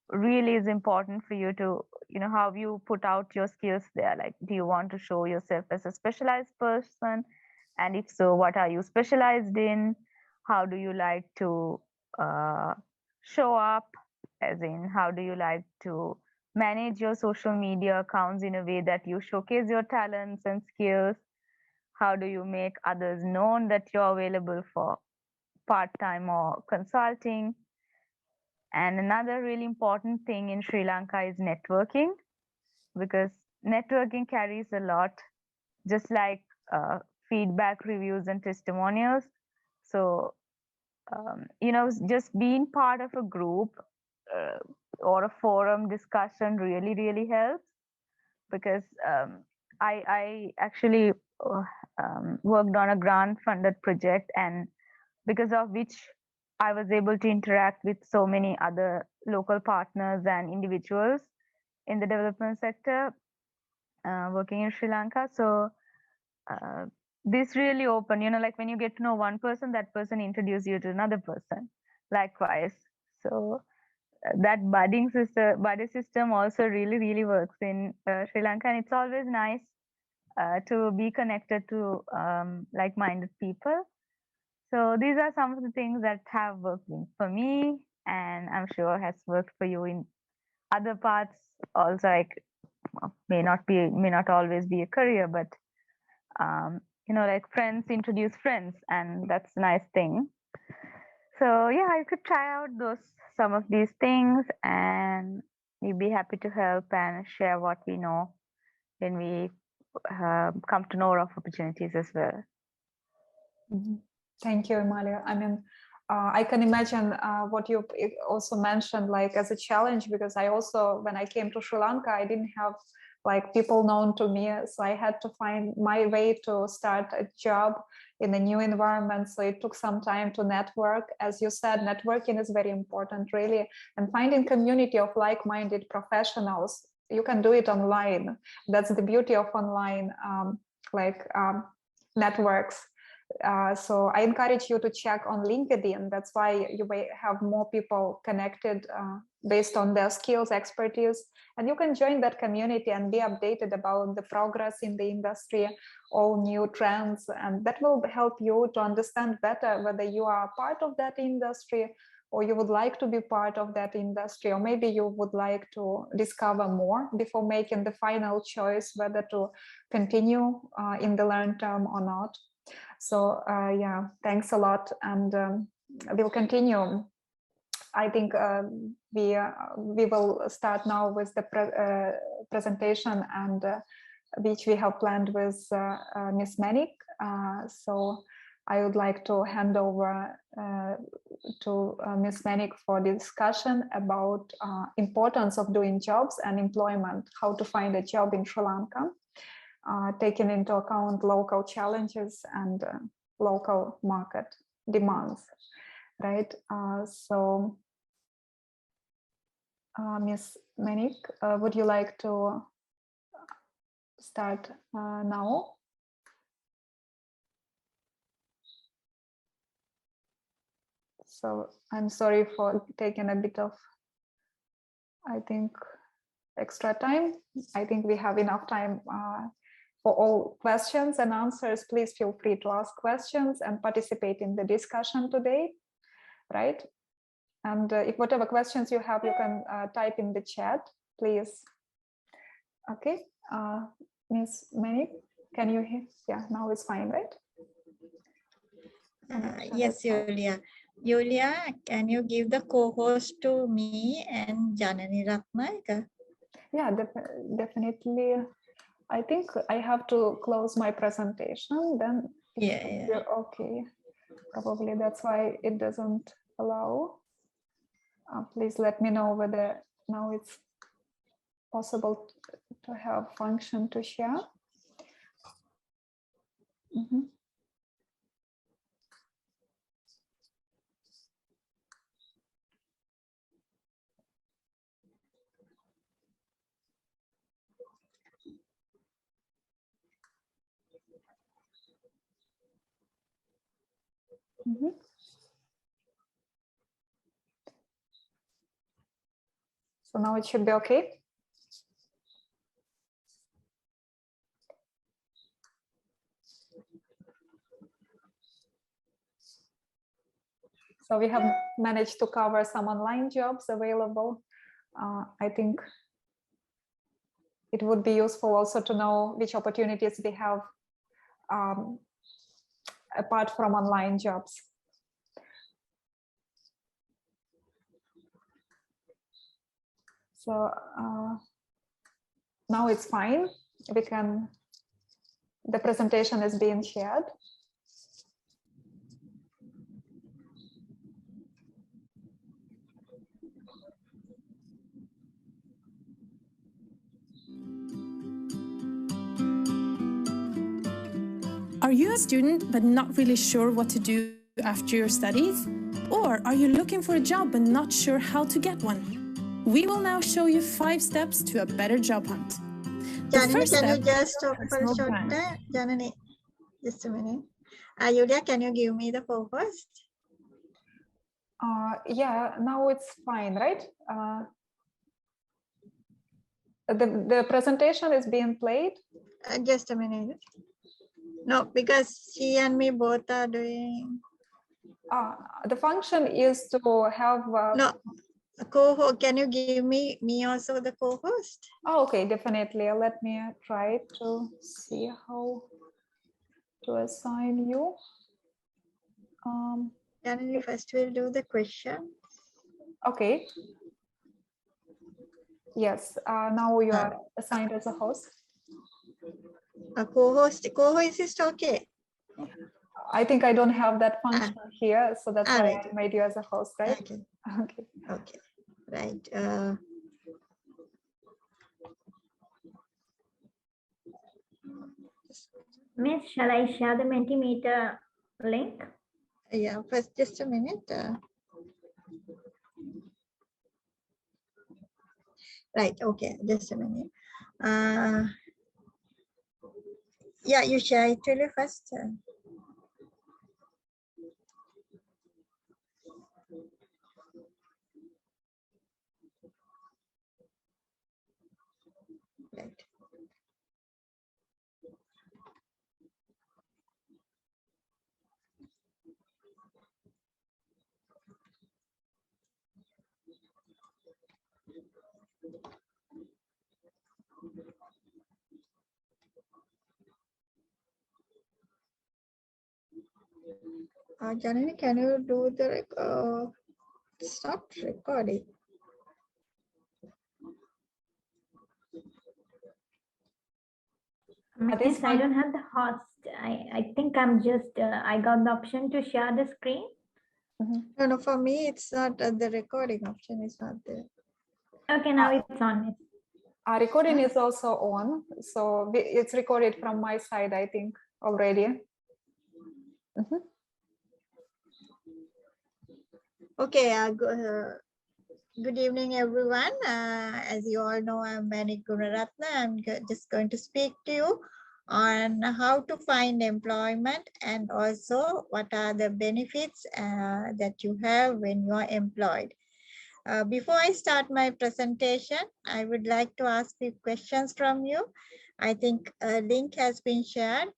really is important for you to, how you put out your skills there. Like, do you want to show yourself as a specialized person? And if so, what are you specialized in? How do you like to uh, show up? As in, how do you like to manage your social media accounts in a way that you showcase your talents and skills? How do you make others known that you're available for part-time or consulting? And another really important thing in Sri Lanka is networking, because networking carries a lot, just like feedback, reviews, and testimonials. So, just being part of a group uh, or a forum discussion really, really helps, because I actually worked on a grant funded project, and because of which I was able to interact with so many other local partners and individuals in the development sector working in Sri Lanka. So uh, this really open, like when you get to know one person, that person introduce you to another person. Likewise. So that buddy system also really, really works in Sri Lanka, and it's always nice to be connected to like-minded people. So these are some of the things that have worked for me, and I'm sure has worked for you in other parts also, like may not always be a career, but like friends introduce friends, and that's a nice thing. So yeah, I could try out some of these things, and we'd be happy to help and share what we know when we come to know of opportunities as well. Thank you, Amalia. I mean, I can imagine what you also mentioned, like as a challenge, because I also, when I came to Sri Lanka, I didn't have like people known to me, so I had to find my way to start a job in a new environment. So it took some time to network. As you said, networking is very important, really, and finding community of like-minded professionals. You can do it online. That's the beauty of online networks. So I encourage you to check on LinkedIn. That's why you may have more people connected based on their skills, expertise, and you can join that community and be updated about the progress in the industry, all new trends, and that will help you to understand better whether you are part of that industry or you would like to be part of that industry, or maybe you would like to discover more before making the final choice whether to continue in the long term or not. So yeah, thanks a lot, and we'll continue. I think we will start now with the presentation, and which we have planned with Ms. Menik. So I would like to hand over to Ms. Menik for the discussion about importance of doing jobs and employment, how to find a job in Sri Lanka. Taking into account local challenges and local market demands, right? So, Ms. Menik, would you like to start now? So I'm sorry for taking a bit of, I think, extra time. I think we have enough time for all questions and answers. Please feel free to ask questions and participate in the discussion today, right? And if whatever questions you have, you can type in the chat, please. Okay, Ms. Menik, can you hear? Yeah, now it's fine, right? Yes, Yulia. Yulia, can you give the co-host to me and Janani Ratnaika? Yeah, definitely. I think I have to close my presentation, then yeah. Okay. Probably that's why it doesn't allow. Please let me know whether now it's possible to have function to share. So now it should be okay. So we have managed to cover some online jobs available. I think it would be useful also to know which opportunities we have apart from online jobs. So now it's fine. We can, the presentation is being shared. Are you a student but not really sure what to do after your studies? Or are you looking for a job but not sure how to get one? We will now show you 5 steps to a better job hunt. Janani, can you just stop for a short time? Janani, just a minute. Yulia, can you give me the co-host? Yeah, now it's fine, right? The presentation is being played. Just a minute. No, because she and me both are doing. The function is to have. No, a co-host. Can you give me also the co-host? Oh, okay, definitely. Let me try to see how to assign you. Janani, first we'll do the question. Okay. Yes. Now you are assigned as a host. A co-host. Co-host is okay. I think I don't have that function here, so that's why right. I made you as a host, right? Okay. Okay. Okay. Right. Miss, shall I share the Mentimeter link? Yeah, first just a minute. Right, okay, just a minute. Yeah, you share it really first. Right. Janani, can you do the stop recording? Miss, I don't have the host. I think I'm just, I got the option to share the screen. No, no, for me, it's not the recording option is not there. Okay, now it's on, Miss. Our recording is also on, so it's recorded from my side, I think, already. Okay, good evening, everyone. As you all know, I'm Manik Gunaratna. I'm just going to speak to you on how to find employment and also what are the benefits that you have when you are employed. Before I start my presentation, I would like to ask you questions from you. I think a link has been shared.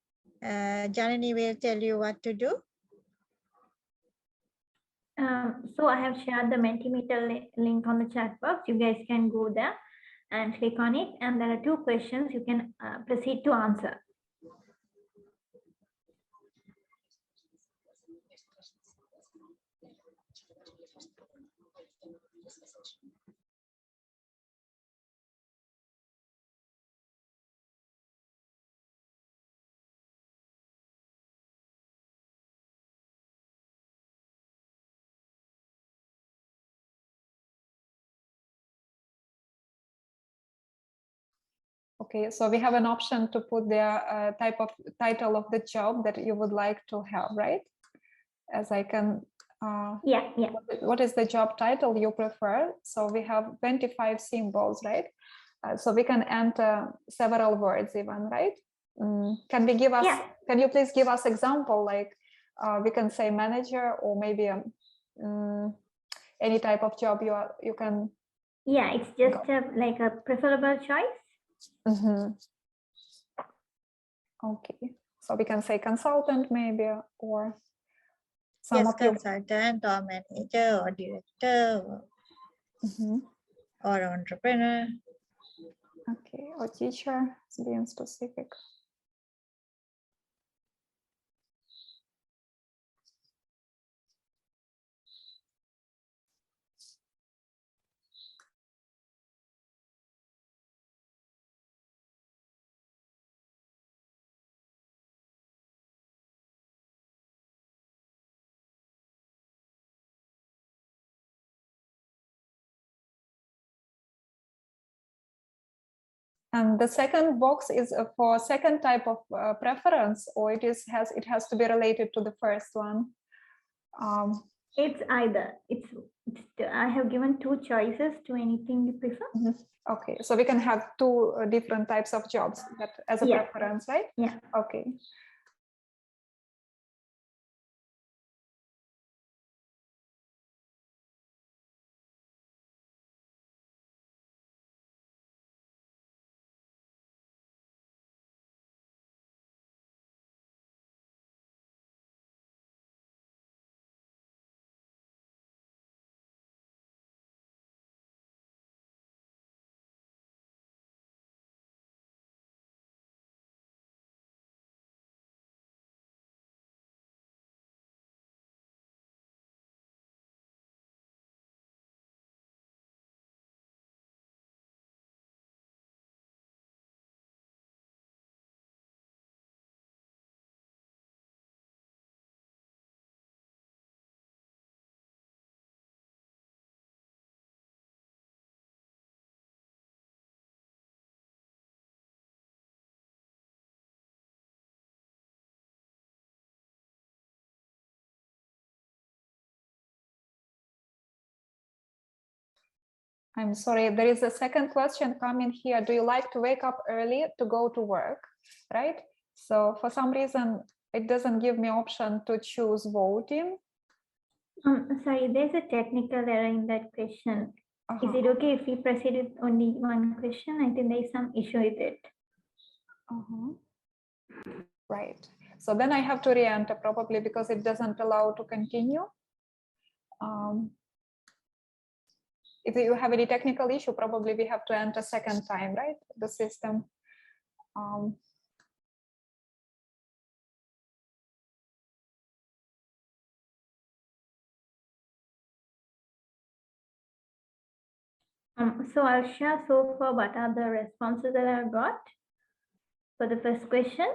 Janani will tell you what to do. So I have shared the Mentimeter link on the chat box. You guys can go there and click on it. And there are 2 questions you can proceed to answer. Okay, so we have an option to put the title of the job that you would like to have, right? As I can. Yeah. What is the job title you prefer? So we have 25 symbols, right? So we can enter several words even, right? Can we give us? Yeah. Can you please give us example? Like we can say manager or maybe any type of job you can. Yeah, it's just like a preferable choice. Okay, so we can say consultant maybe or some yes, of you. Consultant or manager or director or entrepreneur. Okay, or teacher, being specific. And the second box is for second type of preference, or it has to be related to the first one. It's either. I have given 2 choices to anything you prefer. Okay, so we can have 2 different types of jobs that as a preference, right? Yeah. Okay. I'm sorry, there is a second question coming here. Do you like to wake up early to go to work, right? So for some reason, it doesn't give me option to choose voting. Sorry, there's a technical error in that question. Is it okay if we proceed with only one question? I think there is some issue with it. Right. So then I have to re-enter probably because it doesn't allow to continue. If you have any technical issue, probably we have to enter second time, right? The system. So I'll share so far what are the responses that I got for the first question.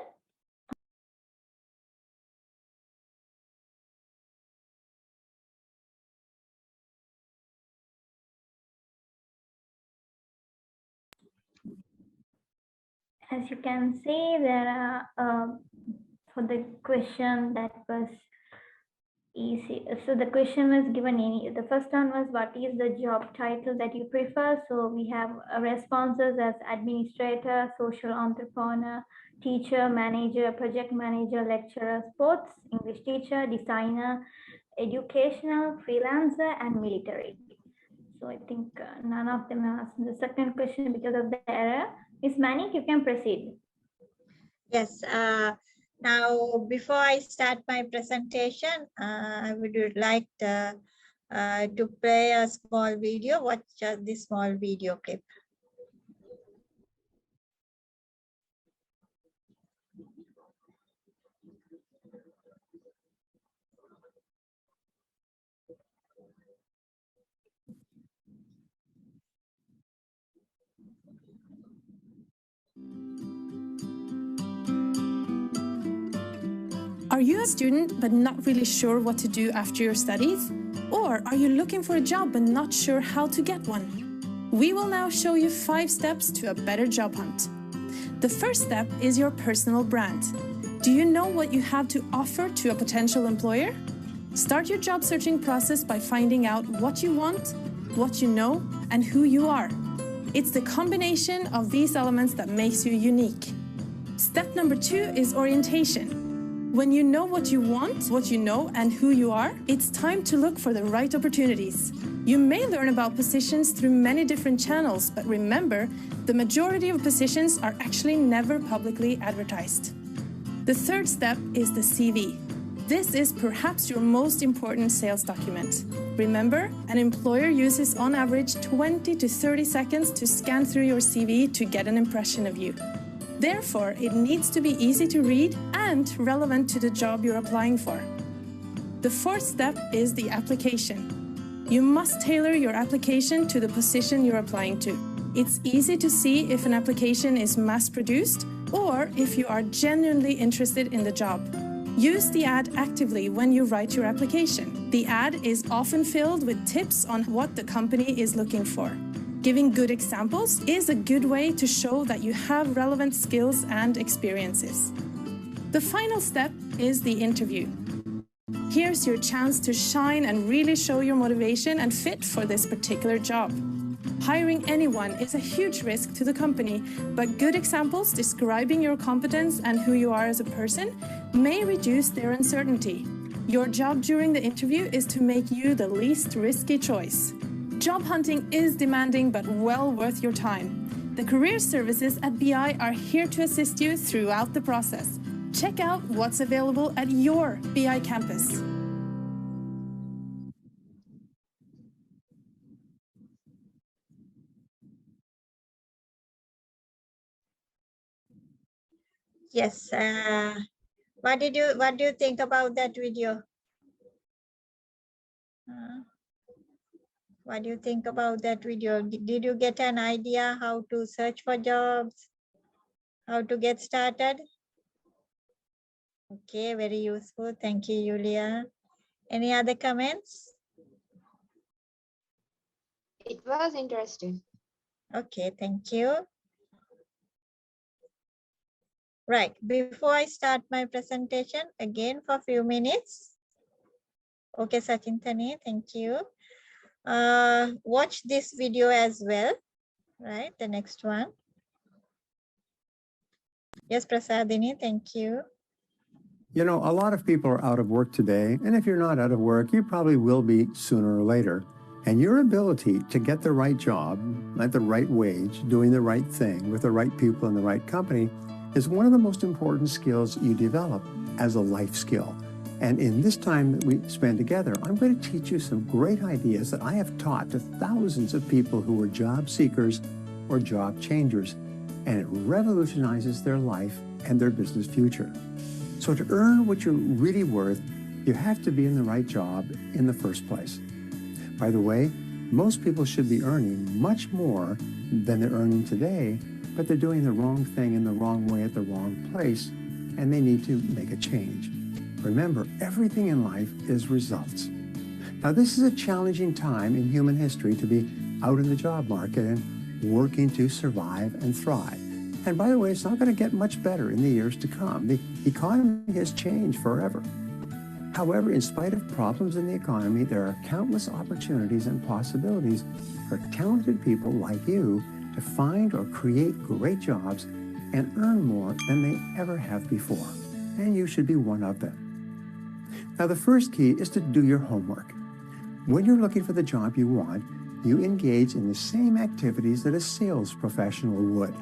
As you can see, there are for the question that was easy. So the question was given the first one was, what is the job title that you prefer? So we have responses as administrator, social entrepreneur, teacher, manager, project manager, lecturer, sports, English teacher, designer, educational, freelancer, and military. So I think none of them asked the second question because of the error. Ms. Manik, you can proceed. Yes. Now, before I start my presentation, I would like to play a small video. Watch this small video clip. Are you a student but not really sure what to do after your studies? Or are you looking for a job but not sure how to get one? We will now show you 5 steps to a better job hunt. The first step is your personal brand. Do you know what you have to offer to a potential employer? Start your job searching process by finding out what you want, what you know, and who you are. It's the combination of these elements that makes you unique. Step number 2 is orientation. When you know what you want, what you know, and who you are, it's time to look for the right opportunities. You may learn about positions through many different channels, but remember, the majority of positions are actually never publicly advertised. The third step is the CV. This is perhaps your most important sales document. Remember, an employer uses on average 20 to 30 seconds to scan through your CV to get an impression of you. Therefore, it needs to be easy to read and relevant to the job you're applying for. The fourth step is the application. You must tailor your application to the position you're applying to. It's easy to see if an application is mass-produced or if you are genuinely interested in the job. Use the ad actively when you write your application. The ad is often filled with tips on what the company is looking for. Giving good examples is a good way to show that you have relevant skills and experiences. The final step is the interview. Here's your chance to shine and really show your motivation and fit for this particular job. Hiring anyone is a huge risk to the company, but good examples describing your competence and who you are as a person may reduce their uncertainty. Your job during the interview is to make you the least risky choice. Job hunting is demanding but well worth your time. The career services at BI are here to assist you throughout the process. Check out what's available at your BI campus. Yes. What do you think about that video? What do you think about that video? Did you get an idea how to search for jobs? How to get started? Okay, very useful. Thank you, Julia. Any other comments? It was interesting. Okay, thank you. Right, before I start my presentation, again for a few minutes. Okay, Sachintani, thank you. watch this video as well, right? The next one. Yes, Prasadini, thank you. You know, a lot of people are out of work today, and if you're not out of work, you probably will be sooner or later. And your ability to get the right job at the right wage, doing the right thing with the right people in the right company is one of the most important skills you develop as a life skill. And in this time that we spend together, I'm going to teach you some great ideas that I have taught to thousands of people who are job seekers or job changers, and it revolutionizes their life and their business future. So to earn what you're really worth, you have to be in the right job in the first place. By the way, most people should be earning much more than they're earning today, but they're doing the wrong thing in the wrong way at the wrong place, and they need to make a change. Remember, everything in life is results. Now, this is a challenging time in human history to be out in the job market and working to survive and thrive. And by the way, it's not going to get much better in the years to come. The economy has changed forever. However, in spite of problems in the economy, there are countless opportunities and possibilities for talented people like you to find or create great jobs and earn more than they ever have before. And you should be one of them. Now, the first key is to do your homework. When you're looking for the job you want, you engage in the same activities that a sales professional would.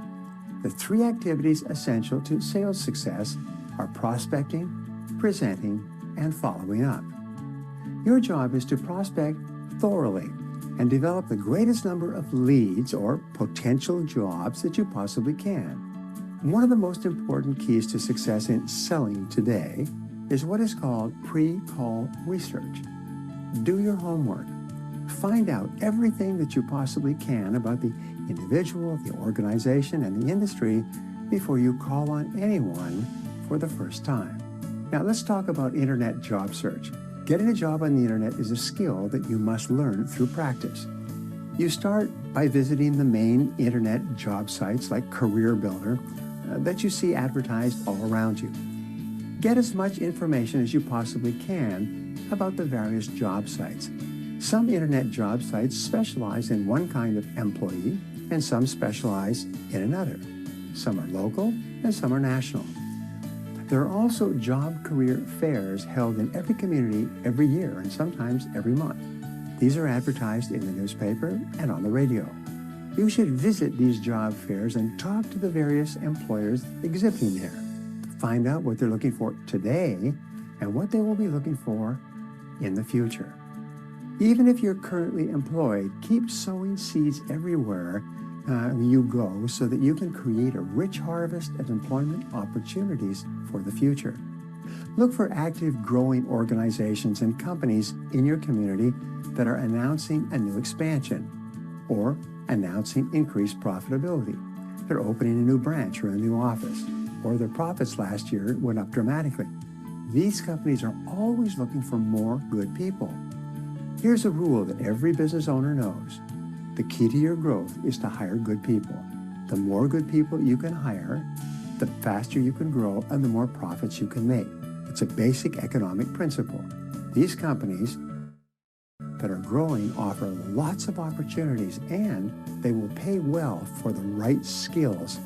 The three activities essential to sales success are prospecting, presenting, and following up. Your job is to prospect thoroughly and develop the greatest number of leads or potential jobs that you possibly can. One of the most important keys to success in selling today is what is called pre-call research. Do your homework. Find out everything that you possibly can about the individual, the organization, and the industry before you call on anyone for the first time. Now, let's talk about internet job search. Getting a job on the internet is a skill that you must learn through practice. You start by visiting the main internet job sites like Career Builder that you see advertised all around you. Get as much information as you possibly can about the various job sites. Some internet job sites specialize in one kind of employee, and some specialize in another. Some are local, and some are national. There are also job career fairs held in every community every year, and sometimes every month. These are advertised in the newspaper and on the radio. You should visit these job fairs and talk to the various employers exhibiting there. Find out what they're looking for today and what they will be looking for in the future. Even if you're currently employed, keep sowing seeds everywhere you go so that you can create a rich harvest of employment opportunities for the future. Look for active, growing organizations and companies in your community that are announcing a new expansion or announcing increased profitability. They're opening a new branch or a new office, or their profits last year went up dramatically. These companies are always looking for more good people. Here's a rule that every business owner knows. The key to your growth is to hire good people. The more good people you can hire, the faster you can grow and the more profits you can make. It's a basic economic principle. These companies that are growing offer lots of opportunities, and they will pay well for the right skills,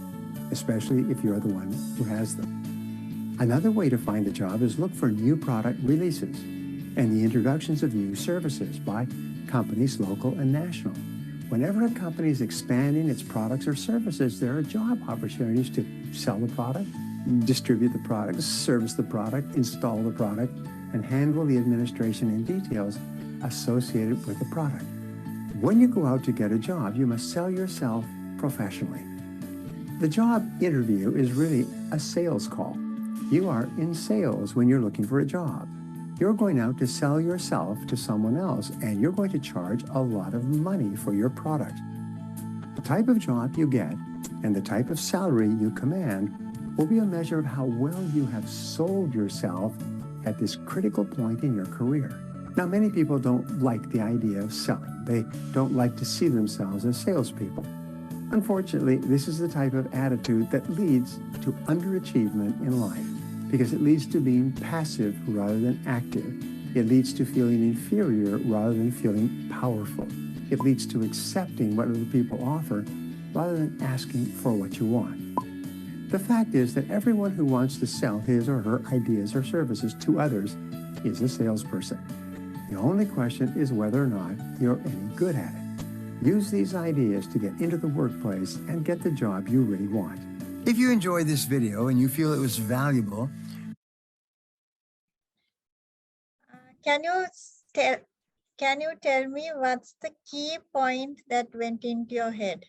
especially if you're the one who has them. Another way to find a job is look for new product releases and the introductions of new services by companies, local and national. Whenever a company is expanding its products or services, there are job opportunities to sell the product, distribute the product, service the product, install the product, and handle the administration and details associated with the product. When you go out to get a job, you must sell yourself professionally. The job interview is really a sales call. You are in sales when you're looking for a job. You're going out to sell yourself to someone else, and you're going to charge a lot of money for your product. The type of job you get and the type of salary you command will be a measure of how well you have sold yourself at this critical point in your career. Now, many people don't like the idea of selling. They don't like to see themselves as salespeople. Unfortunately, this is the type of attitude that leads to underachievement in life, because it leads to being passive rather than active It leads to feeling inferior rather than feeling powerful. It leads to accepting what other people offer rather than asking for what you want. The fact is that everyone who wants to sell his or her ideas or services to others is a salesperson. The only question is whether or not you're any good at it. Use these ideas to get into the workplace and get the job you really want. If you enjoyed this video and you feel it was valuable, Can you tell me what's the key point that went into your head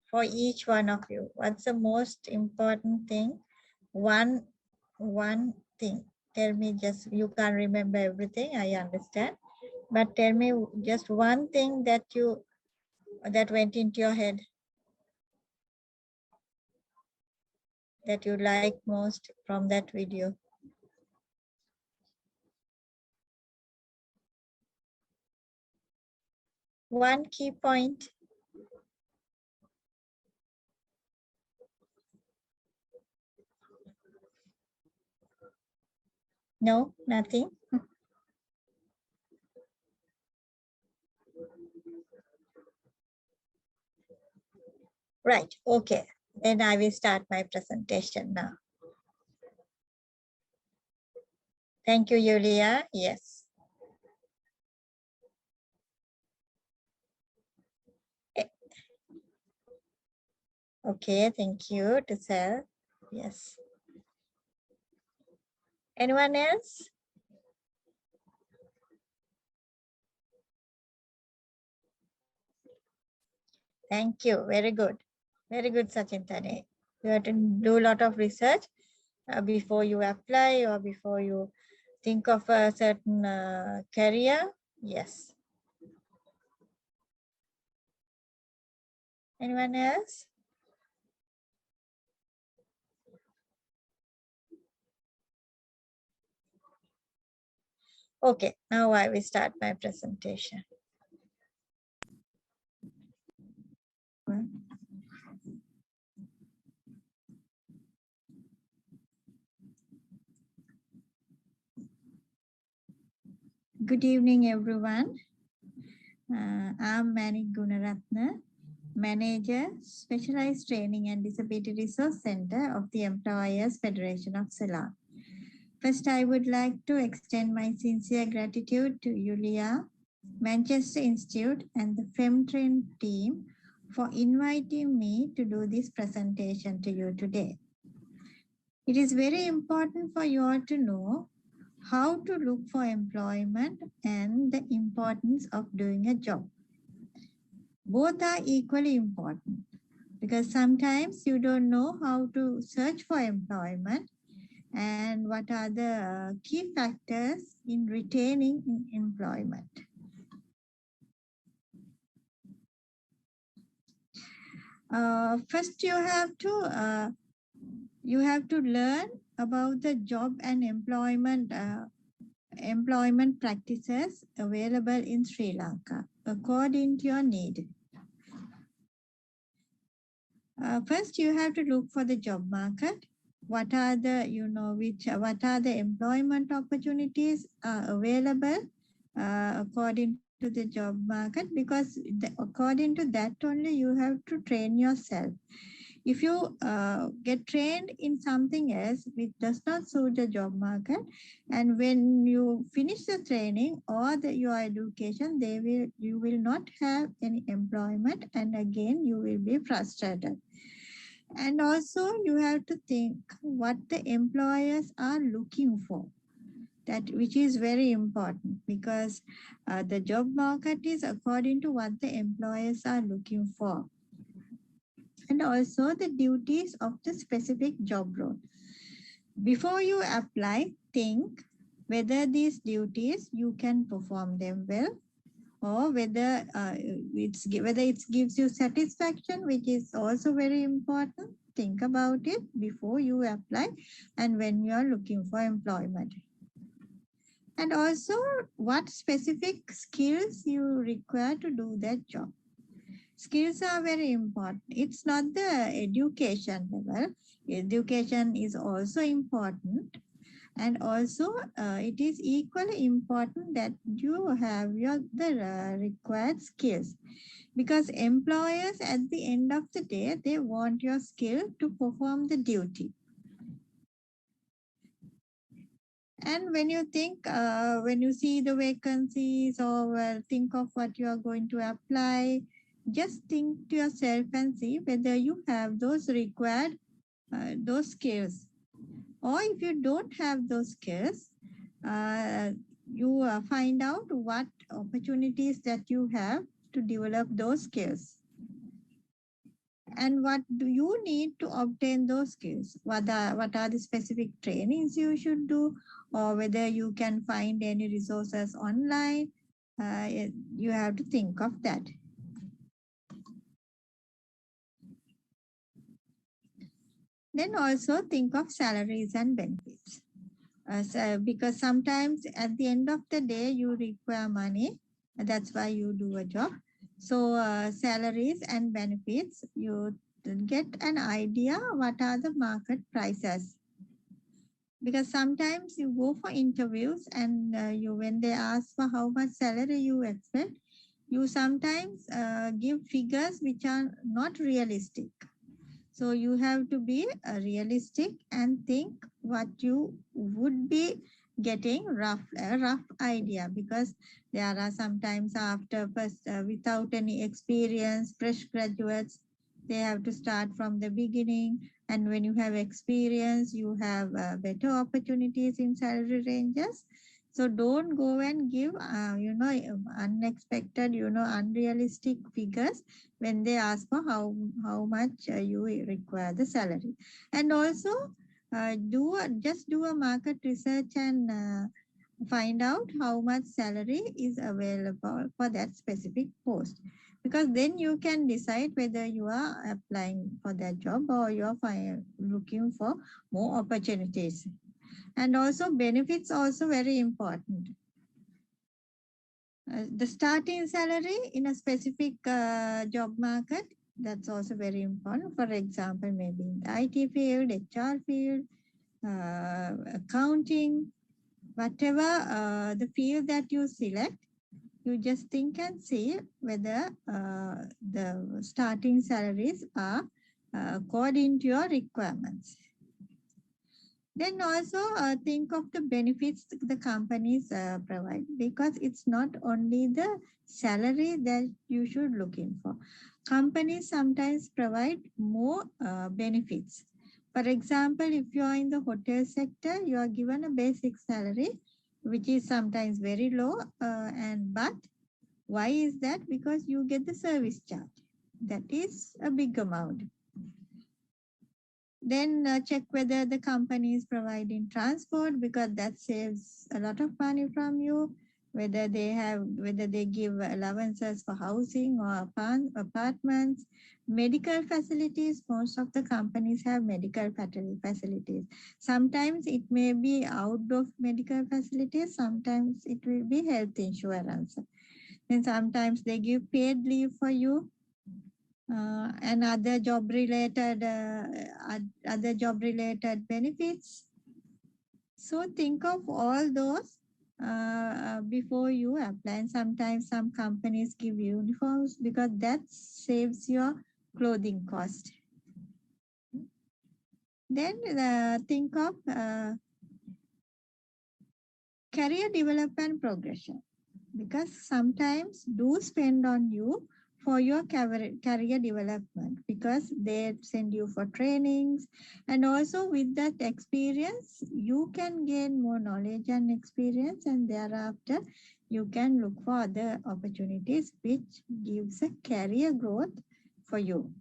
for each one of you? What's the most important thing? One thing. Tell me, just, you can't remember everything, I understand. But tell me just one thing that went into your head that you like most from that video. One key point. No, nothing. Right, okay. Then I will start my presentation now. Thank you, Yulia. Yes. Okay, thank you, Tessel. Yes. Anyone else? Thank you. Very good. Very good, Sachintane. You have to do a lot of research before you apply or before you think of a certain career. Yes. Anyone else? Okay, now I will start my presentation. Good evening, everyone. I'm Manik Gunaratna, Manager, Specialized Training and Disability Resource Center of the Employers Federation of Ceylon. First, I would like to extend my sincere gratitude to Yulia, Manchester Institute, and the FEMtrain team for inviting me to do this presentation to you today. It is very important for you all to know how to look for employment and the importance of doing a job. Both are equally important because sometimes you don't know how to search for employment and what are the key factors in retaining employment. First, you have to learn about the job and employment practices available in Sri Lanka according to your need. First, you have to look for the job market. What are the employment opportunities available according to the job market? Because according to that only you have to train yourself. If you get trained in something else which does not suit the job market, and when you finish the training or your education, you will not have any employment, and again you will be frustrated. And also you have to think what the employers are looking for, which is very important, because the job market is according to what the employers are looking for. And also the duties of the specific job role. Before you apply, think whether these duties you can perform them well, or whether it gives you satisfaction, which is also very important. Think about it before you apply and when you are looking for employment. And also what specific skills you require to do that job. Skills are very important. It's not the education level. Education is also important, And also, it is equally important that you have the required skills, because employers at the end of the day, they want your skill to perform the duty. And when you think, when you see the vacancies or think of what you are going to apply, just think to yourself and see whether you have those required, those skills. Or if you don't have those skills, you find out what opportunities that you have to develop those skills. And what do you need to obtain those skills? What are the specific trainings you should do, or whether you can find any resources online? You have to think of that. Then also think of salaries and benefits. Because sometimes at the end of the day, you require money. That's why you do a job. So salaries and benefits, you get an idea what are the market prices. Because sometimes you go for interviews and when they ask for how much salary you expect, you sometimes give figures which are not realistic. So you have to be realistic and think what you would be getting a rough idea, because there are sometimes after without any experience, fresh graduates, they have to start from the beginning. And when you have experience, you have better opportunities in salary ranges. So don't go and give, unexpected, unrealistic figures when they ask for how much you require the salary. And also just do a market research and find out how much salary is available for that specific post, because then you can decide whether you are applying for that job or you are looking for more opportunities. And also benefits also very important. The starting salary in a specific job market, that's also very important. For example, maybe in the IT field, HR field, accounting, whatever the field that you select, you just think and see whether the starting salaries are according to your requirements. Then also think of the benefits the companies provide, because it's not only the salary that you should look in for. Companies sometimes provide more benefits. For example, if you are in the hotel sector, you are given a basic salary, which is sometimes very low. But why is that? Because you get the service charge. That is a big amount. Then check whether the company is providing transport, because that saves a lot of money from you. Whether they give allowances for housing or apartments, medical facilities. Most of the companies have medical facilities. Sometimes it may be outdoor medical facilities. Sometimes it will be health insurance. Then sometimes they give paid leave for you. And other job related benefits. So think of all those before you apply. And sometimes some companies give uniforms, because that saves your clothing cost. Then think of career development progression, because sometimes do spend on you for your career development, because they send you for trainings. And also with that experience, you can gain more knowledge and experience, and thereafter you can look for other opportunities which gives a career growth for you.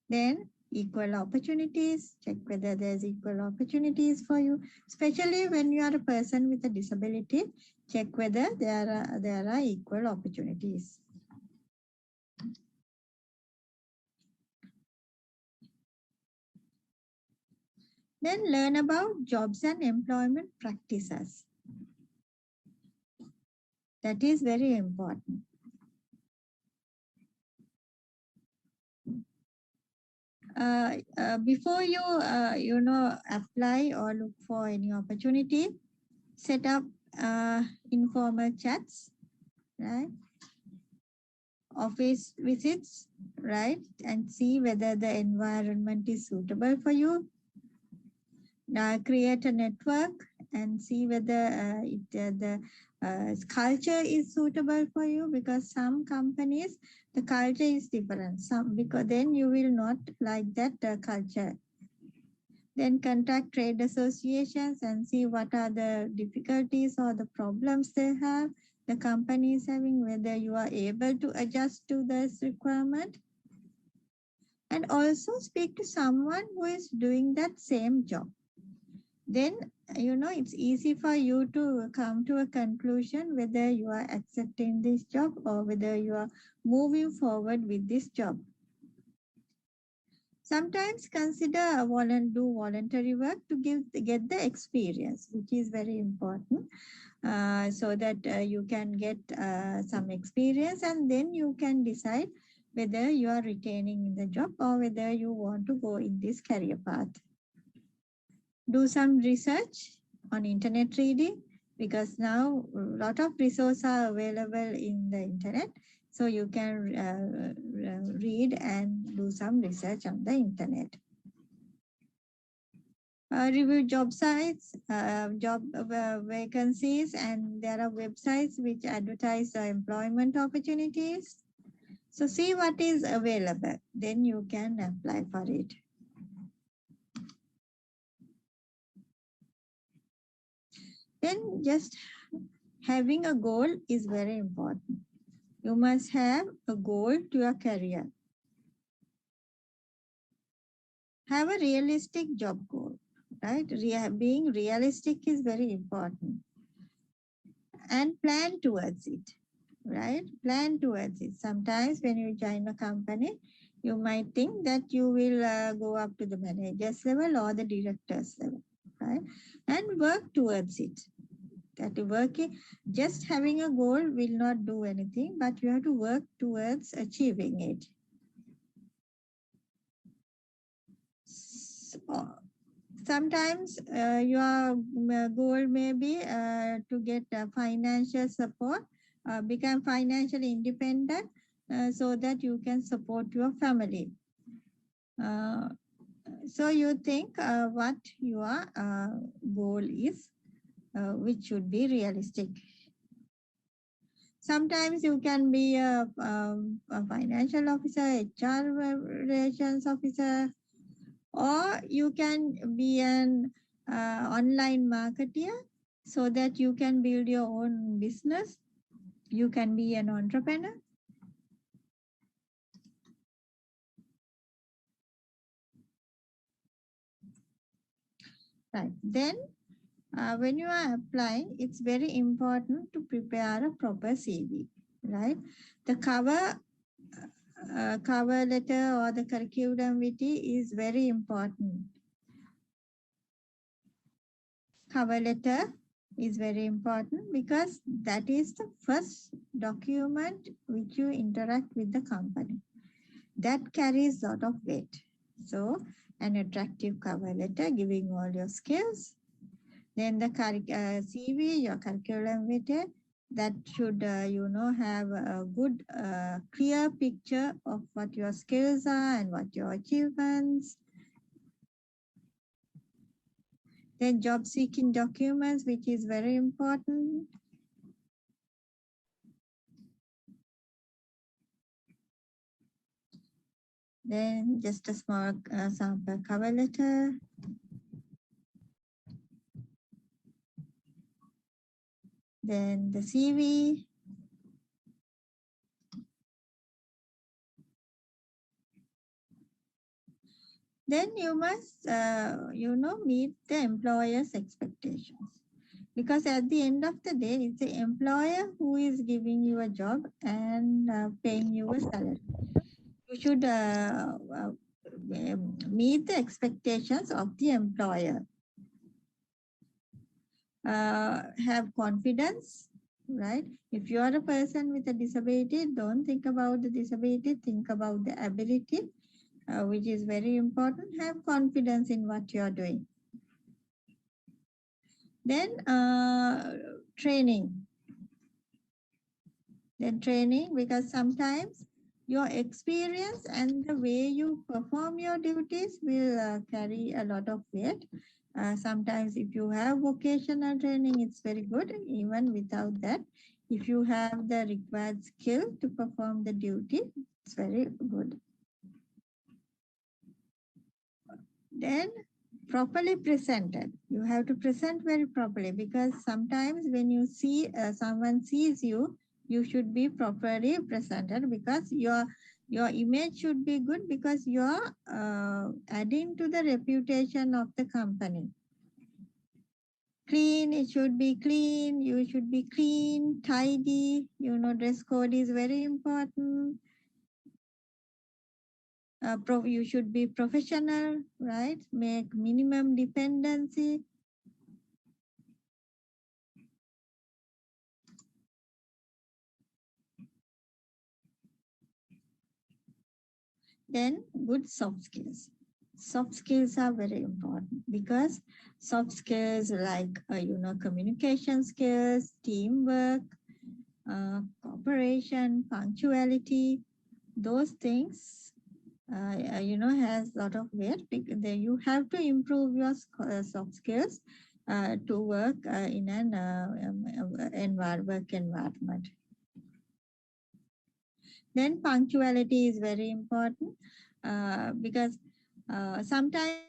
Then equal opportunities, check whether there's equal opportunities for you, especially when you are a person with a disability. Check whether there are equal opportunities. Then learn about jobs and employment practices. That is very important. before you, apply or look for any opportunity, set up informal chats, right? Office visits, right? And see whether the environment is suitable for you. Now create a network and see whether the culture is suitable for you, because some companies, the culture is different. Because then you will not like that culture. Then contact trade associations and see what are the difficulties or the problems they have, the company is having, whether you are able to adjust to this requirement. And also speak to someone who is doing that same job. Then, it's easy for you to come to a conclusion whether you are accepting this job or whether you are moving forward with this job. Sometimes consider do voluntary work to get the experience, which is very important, so that you can get some experience, and then you can decide whether you are retaining in the job or whether you want to go in this career path. Do some research on internet reading, because now a lot of resources are available in the internet. So you can read and do some research on the internet. Review job sites, job vacancies, and there are websites which advertise employment opportunities. So see what is available, then you can apply for it. Then just having a goal is very important. You must have a goal to your career. Have a realistic job goal, right? Being realistic is very important. And plan towards it, right? Plan towards it. Sometimes when you join a company, you might think that you will go up to the manager's level or the director's level, right? And work towards it. That working, just having a goal will not do anything, but you have to work towards achieving it. So, sometimes your goal may be to get financial support, become financially independent, so that you can support your family. So you think what your goal is, which should be realistic. Sometimes you can be a financial officer, HR relations officer, or you can be an online marketer, so that you can build your own business. You can be an entrepreneur. Right. Then when you are applying, it's very important to prepare a proper CV, right? The cover letter or the curriculum vitae is very important. Cover letter is very important because that is the first document which you interact with the company. That carries a lot of weight. So an attractive cover letter giving all your skills. Then the CV, your curriculum vitae, that should, have a good, clear picture of what your skills are and what your achievements. Then job seeking documents, which is very important. Then just a small sample cover letter. Then the CV. Then you must, meet the employer's expectations. Because at the end of the day, it's the employer who is giving you a job and paying you a salary. You should meet the expectations of the employer. Have confidence, right? If you are a person with a disability, don't think about the disability, think about the ability. which is very important. Have confidence in what you are doing. Then training. Then training, because sometimes your experience and the way you perform your duties will carry a lot of weight. Sometimes if you have vocational training, it's very good. Even without that, if you have the required skill to perform the duty, it's very good. Then properly presented. You have to present very properly, because sometimes when you see someone sees you, you should be properly presented, because your image should be good, because you are adding to the reputation of the company. Clean, it should be clean. You should be clean, tidy. You know, dress code is very important. You should be professional, right? Make minimum dependency. Then good soft skills. Soft skills are very important, because soft skills like, communication skills, teamwork, cooperation, punctuality, those things, has a lot of weight. You have to improve your soft skills to work in an work environment. Then punctuality is very important, because sometimes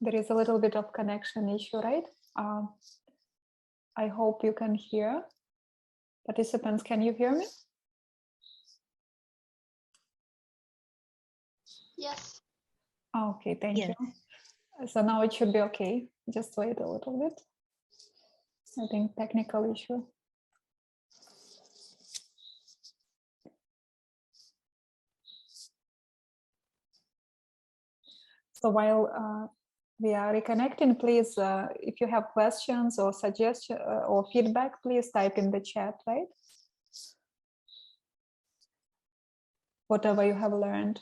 There is a little bit of connection issue, right? I hope you can hear. Participants, can you hear me? Yes. Okay, thank Yes. you. So now it should be okay. Just wait a little bit. I think technical issue. So while we are reconnecting, please, if you have questions or suggestions or feedback, please type in the chat, right? Whatever you have learned.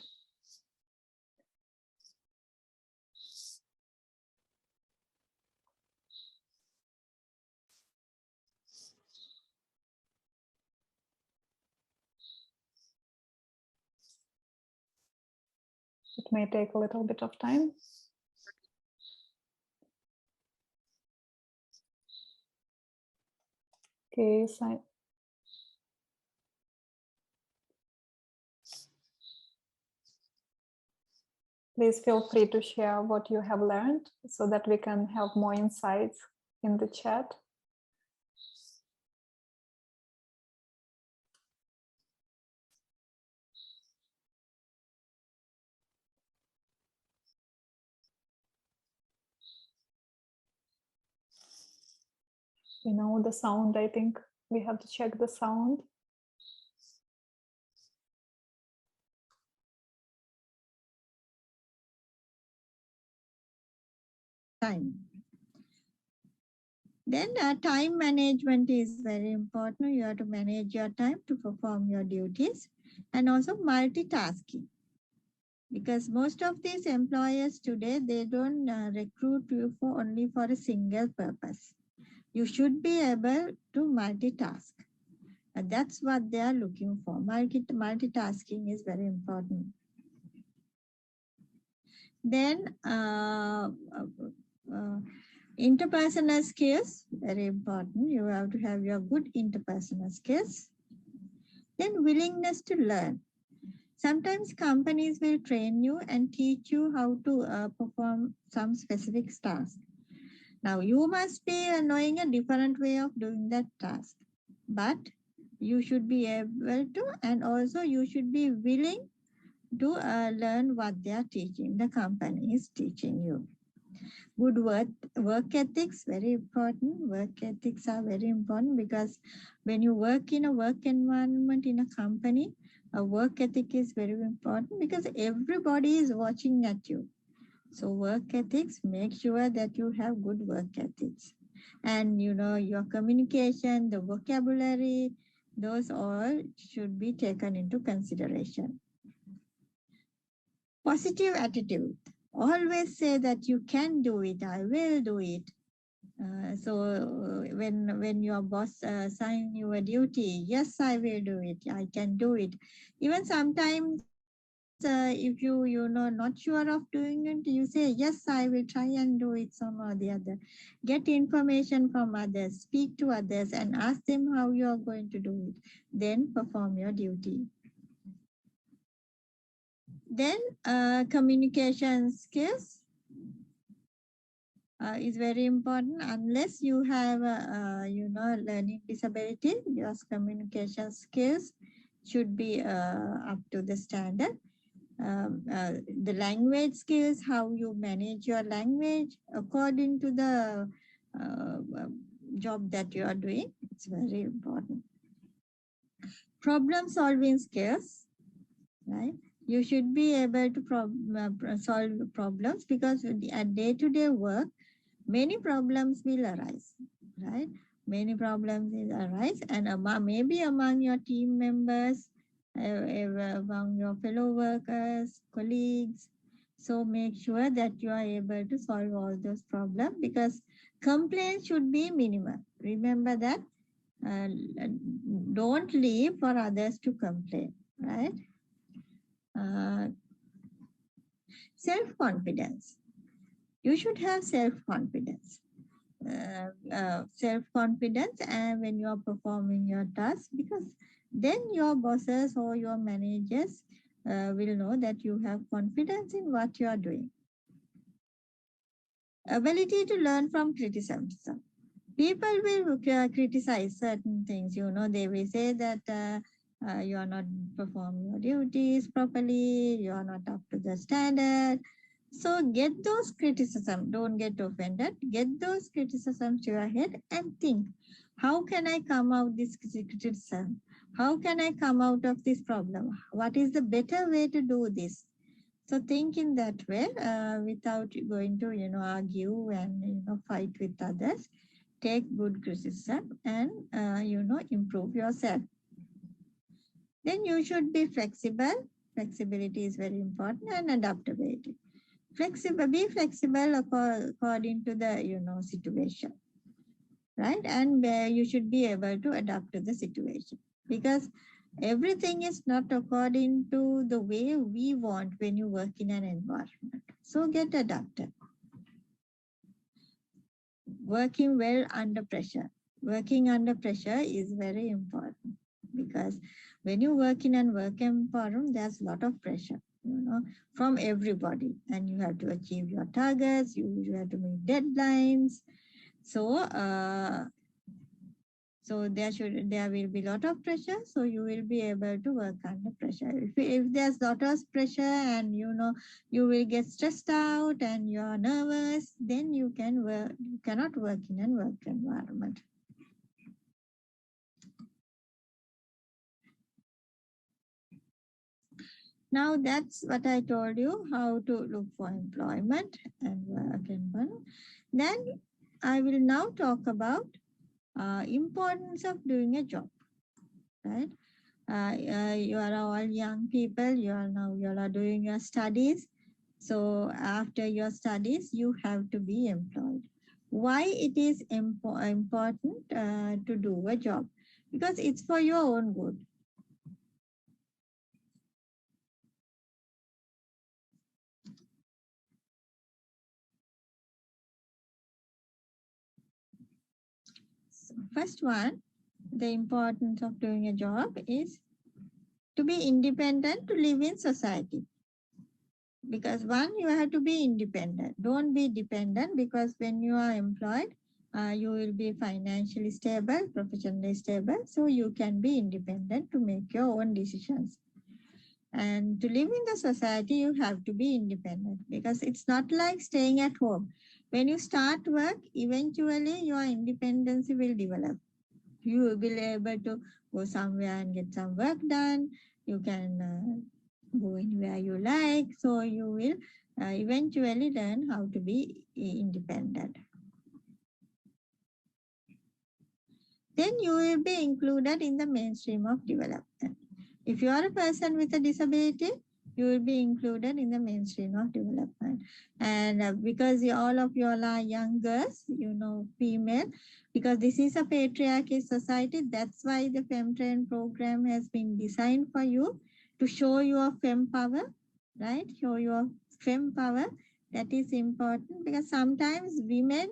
It may take a little bit of time. Okay, so please feel free to share what you have learned so that we can have more insights in the chat. You know, the sound, I think we have to check the sound. time. Then time management is very important. You have to manage your time to perform your duties, and also multitasking. Because most of these employers today, they don't recruit you for only for a single purpose. You should be able to multitask. And that's what they are looking for. Multitasking is very important. Then interpersonal skills, very important. You have to have your good interpersonal skills. Then willingness to learn. Sometimes companies will train you and teach you how to perform some specific task. Now you must be knowing a different way of doing that task, but you should be able to, and also you should be willing to learn what they are teaching, the company is teaching you. Good work ethics, very important. Work ethics are very important because when you work in a work environment in a company, a work ethic is very important because everybody is watching at you. So work ethics, make sure that you have good work ethics. And your communication, the vocabulary, those all should be taken into consideration. Positive attitude. Always say that you can do it, I will do it. So when your boss assign you a duty, yes, I will do it, I can do it. Even sometimes if you're not sure of doing it, you say, yes, I will try and do it some or the other. Get information from others, speak to others and ask them how you are going to do it. Then perform your duty. Then communication skills is very important. Unless you have learning disability, your communication skills should be up to the standard. The language skills, how you manage your language according to the job that you are doing, it's very important. Problem solving skills, right? You should be able to solve problems because at day-to-day work, many problems will arise, right? Many problems will arise and maybe among your team members, among your fellow workers, colleagues. So make sure that you are able to solve all those problems because complaints should be minimal. Remember that. Don't leave for others to complain, right? Self-confidence. You should have self-confidence. Self-confidence and when you are performing your task, because then your bosses or your managers will know that you have confidence in what you are doing. Ability to learn from criticism. People will criticize certain things, they will say that you are not performing your duties properly, you are not up to the standard. So get those criticisms, don't get offended, get those criticisms to your head and think, how can I come out this criticism? How can I come out of this problem? What is the better way to do this? So think in that way without going to, argue and, fight with others. Take good criticism and, improve yourself. Then you should be flexible. Flexibility is very important and adaptability. Be flexible according to the, situation, right? And you should be able to adapt to the situation because everything is not according to the way we want when you work in an environment. So get adapted. Working well under pressure. Working under pressure is very important because when you work in an work environment, there's a lot of pressure, from everybody, and you have to achieve your targets, you have to meet deadlines. So there will be a lot of pressure, so you will be able to work under pressure. If there's a lot of pressure and you will get stressed out and you are nervous, then you cannot work in a work environment. Now that's what I told you, how to look for employment and work environment. Then I will now talk about importance of doing a job, right? You are all young people, you are doing your studies. So after your studies, you have to be employed. Why it is important to do a job? Because it's for your own good. So first one, the importance of doing a job is to be independent, to live in society. Because one, you have to be independent. Don't be dependent, because when you are employed, you will be financially stable, professionally stable, so you can be independent to make your own decisions. And to live in the society, you have to be independent because it's not like staying at home. When you start work, eventually your independence will develop. You will be able to go somewhere and get some work done. You can go anywhere you like. So you will eventually learn how to be independent. Then you will be included in the mainstream of development. If you are a person with a disability, you will be included in the mainstream of development. And because all of you all are young girls, female, because this is a patriarchal society, that's why the FEMtrain program has been designed for you to show your fem power, right? Show your fem power. That is important because sometimes women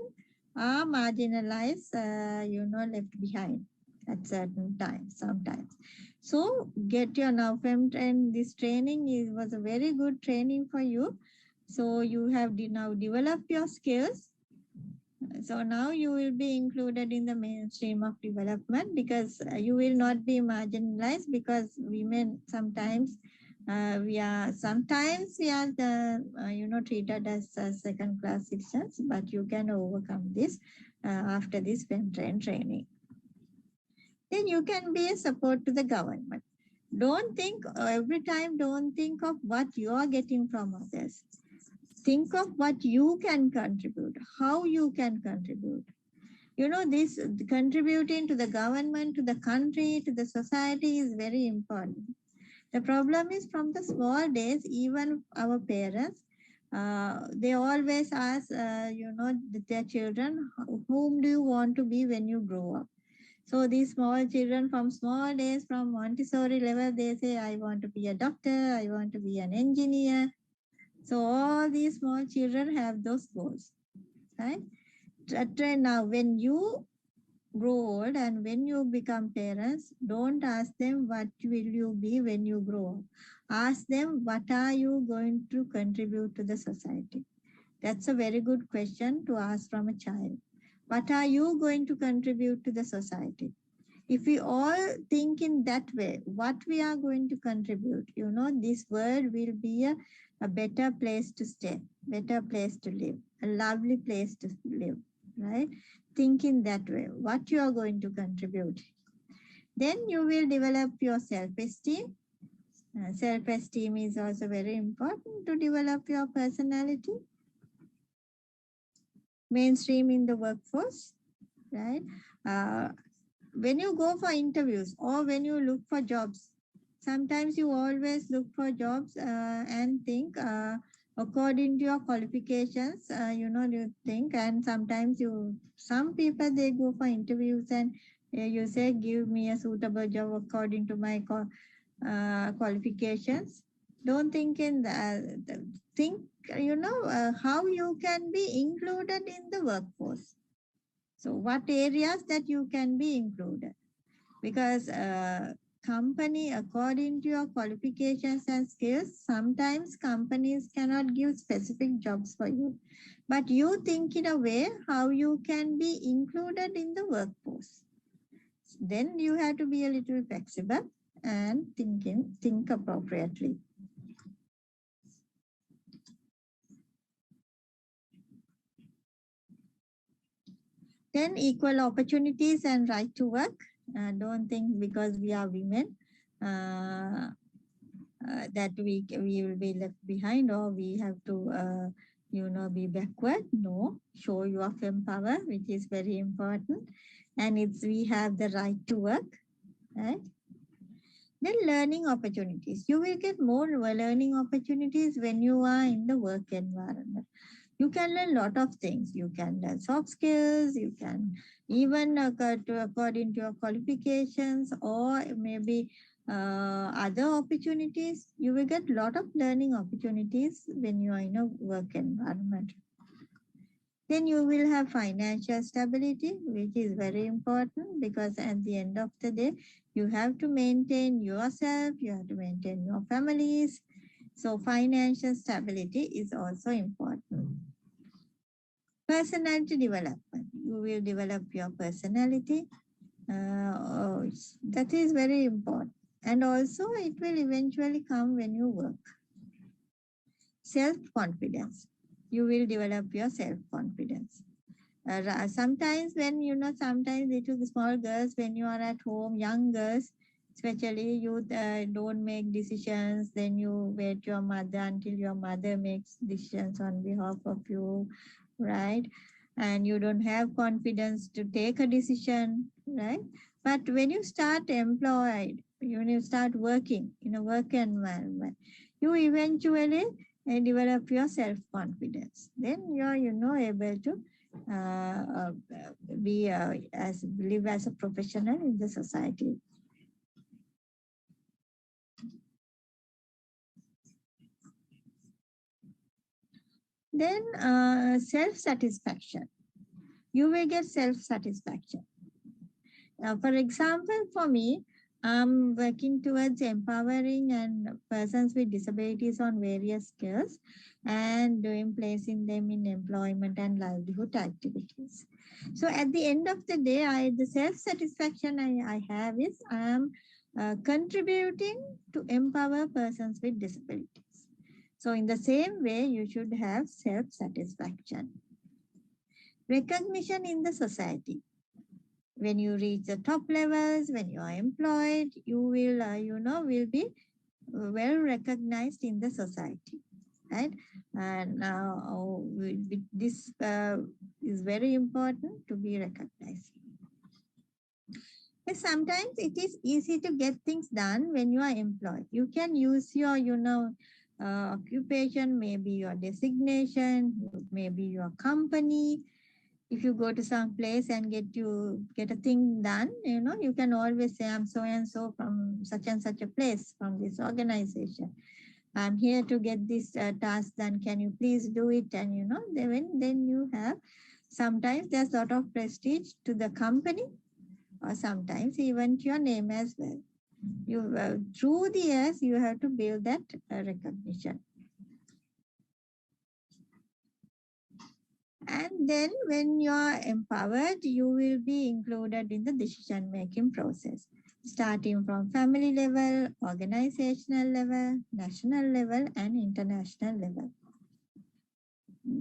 are marginalized, left behind at certain times, sometimes. So get your now FEMtrain. This training was a very good training for you. So you have now developed your skills. So now you will be included in the mainstream of development because you will not be marginalized because women sometimes we are treated as second class citizens, but you can overcome this after this FEMtrain training. Then you can be a support to the government. Don't think of what you are getting from others. Think of what you can contribute, how you can contribute. This contributing to the government, to the country, to the society is very important. The problem is from the small days, even our parents, they always ask, their children, whom do you want to be when you grow up? So these small children from small days, from Montessori level, they say, I want to be a doctor, I want to be an engineer. So all these small children have those goals, right? Now, when you grow old and when you become parents, don't ask them what will you be when you grow up. Ask them, what are you going to contribute to the society? That's a very good question to ask from a child. What are you going to contribute to the society? If we all think in that way, what we are going to contribute, this world will be a better place to stay, better place to live, a lovely place to live, right? Think in that way, what you are going to contribute. Then you will develop your self-esteem. Self-esteem is also very important to develop your personality. Mainstream in the workforce, right? When you go for interviews or when you look for jobs, sometimes you always look for jobs and think according to your qualifications, you think, and sometimes some people, they go for interviews and you say, give me a suitable job according to my qualifications. Don't think in think, how you can be included in the workforce. So what areas that you can be included? Because company, according to your qualifications and skills, sometimes companies cannot give specific jobs for you. But you think in a way how you can be included in the workforce. Then you have to be a little flexible and think appropriately. Then equal opportunities and right to work. Don't think because we are women that we will be left behind or we have to be backward. No, show your fem power, which is very important, and we have the right to work, right? Then learning opportunities. You will get more learning opportunities when you are in the work environment. You can learn a lot of things. You can learn soft skills. You can even according to your qualifications or maybe other opportunities. You will get a lot of learning opportunities when you are in a work environment. Then you will have financial stability, which is very important because at the end of the day, you have to maintain yourself, you have to maintain your families. So financial stability is also important. Personality development. You will develop your personality. That is very important. And also it will eventually come when you work. Self-confidence. You will develop your self-confidence. Sometimes when, sometimes little small girls, when you are at home, young girls, especially you don't make decisions, then you wait your mother until your mother makes decisions on behalf of you, right? And you don't have confidence to take a decision, right? But when you start employed, when you start working in a work environment, you eventually develop your self-confidence. Then you are, able to live as a professional in the society. Then self-satisfaction. You will get self-satisfaction. For example, for me, I'm working towards empowering and persons with disabilities on various skills and placing them in employment and livelihood activities. So at the end of the day, the self-satisfaction I have is I am contributing to empower persons with disabilities. So in the same way, you should have self-satisfaction. Recognition in the society. When you reach the top levels, when you are employed, you will, will be well recognized in the society, right? And now this is very important to be recognized. But sometimes it is easy to get things done when you are employed. You can use your, occupation, maybe your designation, maybe your company. If you go to some place and get a thing done, you can always say, I'm so and so from such and such a place, from this organization. I'm here to get this task done. Can you please do it? And then you have, sometimes there's a lot of prestige to the company, or sometimes even to your name as well. You through the years, you have to build that recognition. And then when you are empowered, you will be included in the decision-making process, starting from family level, organizational level, national level, and international level.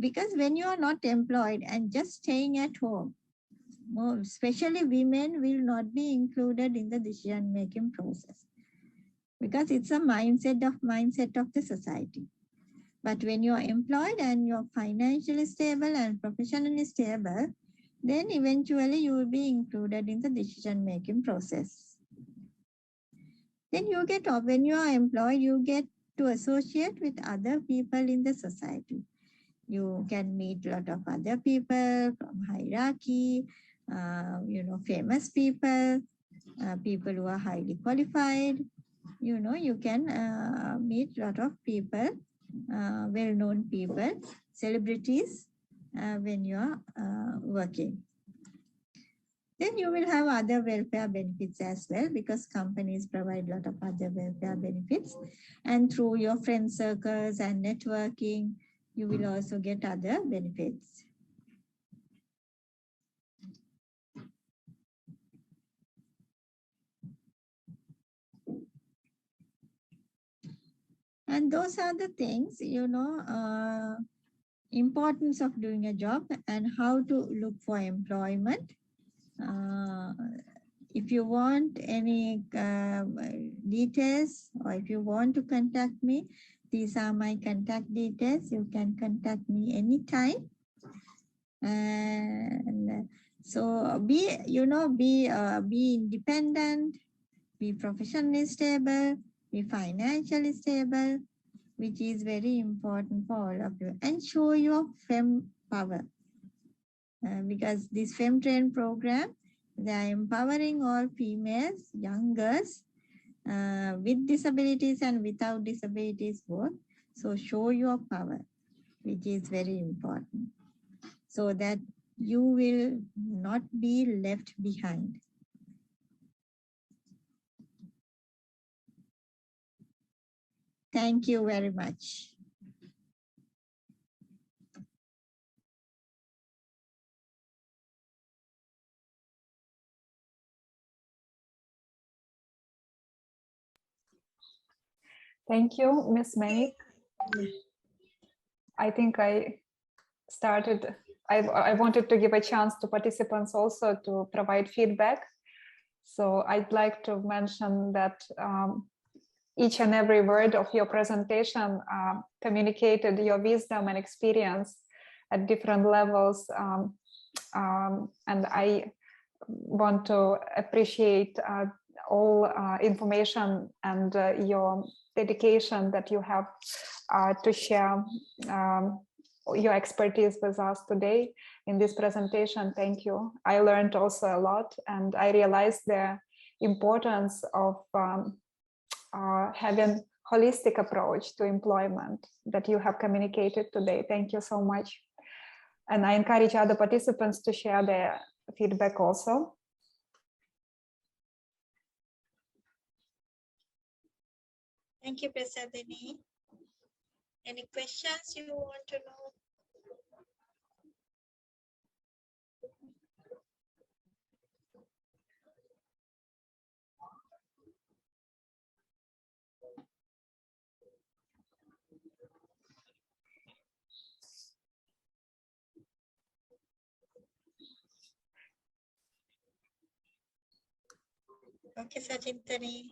Because when you are not employed and just staying at home, especially women will not be included in the decision-making process, because it's a mindset of the society. But when you're employed and you're financially stable and professionally stable, then eventually you will be included in the decision-making process. Then when you are employed, you get to associate with other people in the society. You can meet a lot of other people from hierarchy, famous people, people who are highly qualified. You can meet a lot of people, well-known people, celebrities, when you are working. Then you will have other welfare benefits as well, because companies provide a lot of other welfare benefits. And through your friend circles and networking, you will also get other benefits. And those are the things, importance of doing a job and how to look for employment. If you want any details, or if you want to contact me, these are my contact details. You can contact me anytime. And so be independent, be professionally stable, be financially stable, which is very important for all of you, and show your FEM power. Because this FEMtrain program, they are empowering all females, young girls, with disabilities and without disabilities both. So show your power, which is very important, so that you will not be left behind. Thank you very much. Thank you, Ms. Manik. I think I wanted to give a chance to participants also to provide feedback. So I'd like to mention that each and every word of your presentation communicated your wisdom and experience at different levels. And I want to appreciate all information and your dedication that you have to share your expertise with us today in this presentation. Thank you. I learned also a lot, and I realized the importance of having holistic approach to employment that you have communicated today. Thank you so much. And I encourage other participants to share their feedback also. Thank you, Prasadini. Any questions you want to know? Okay, Sajintani.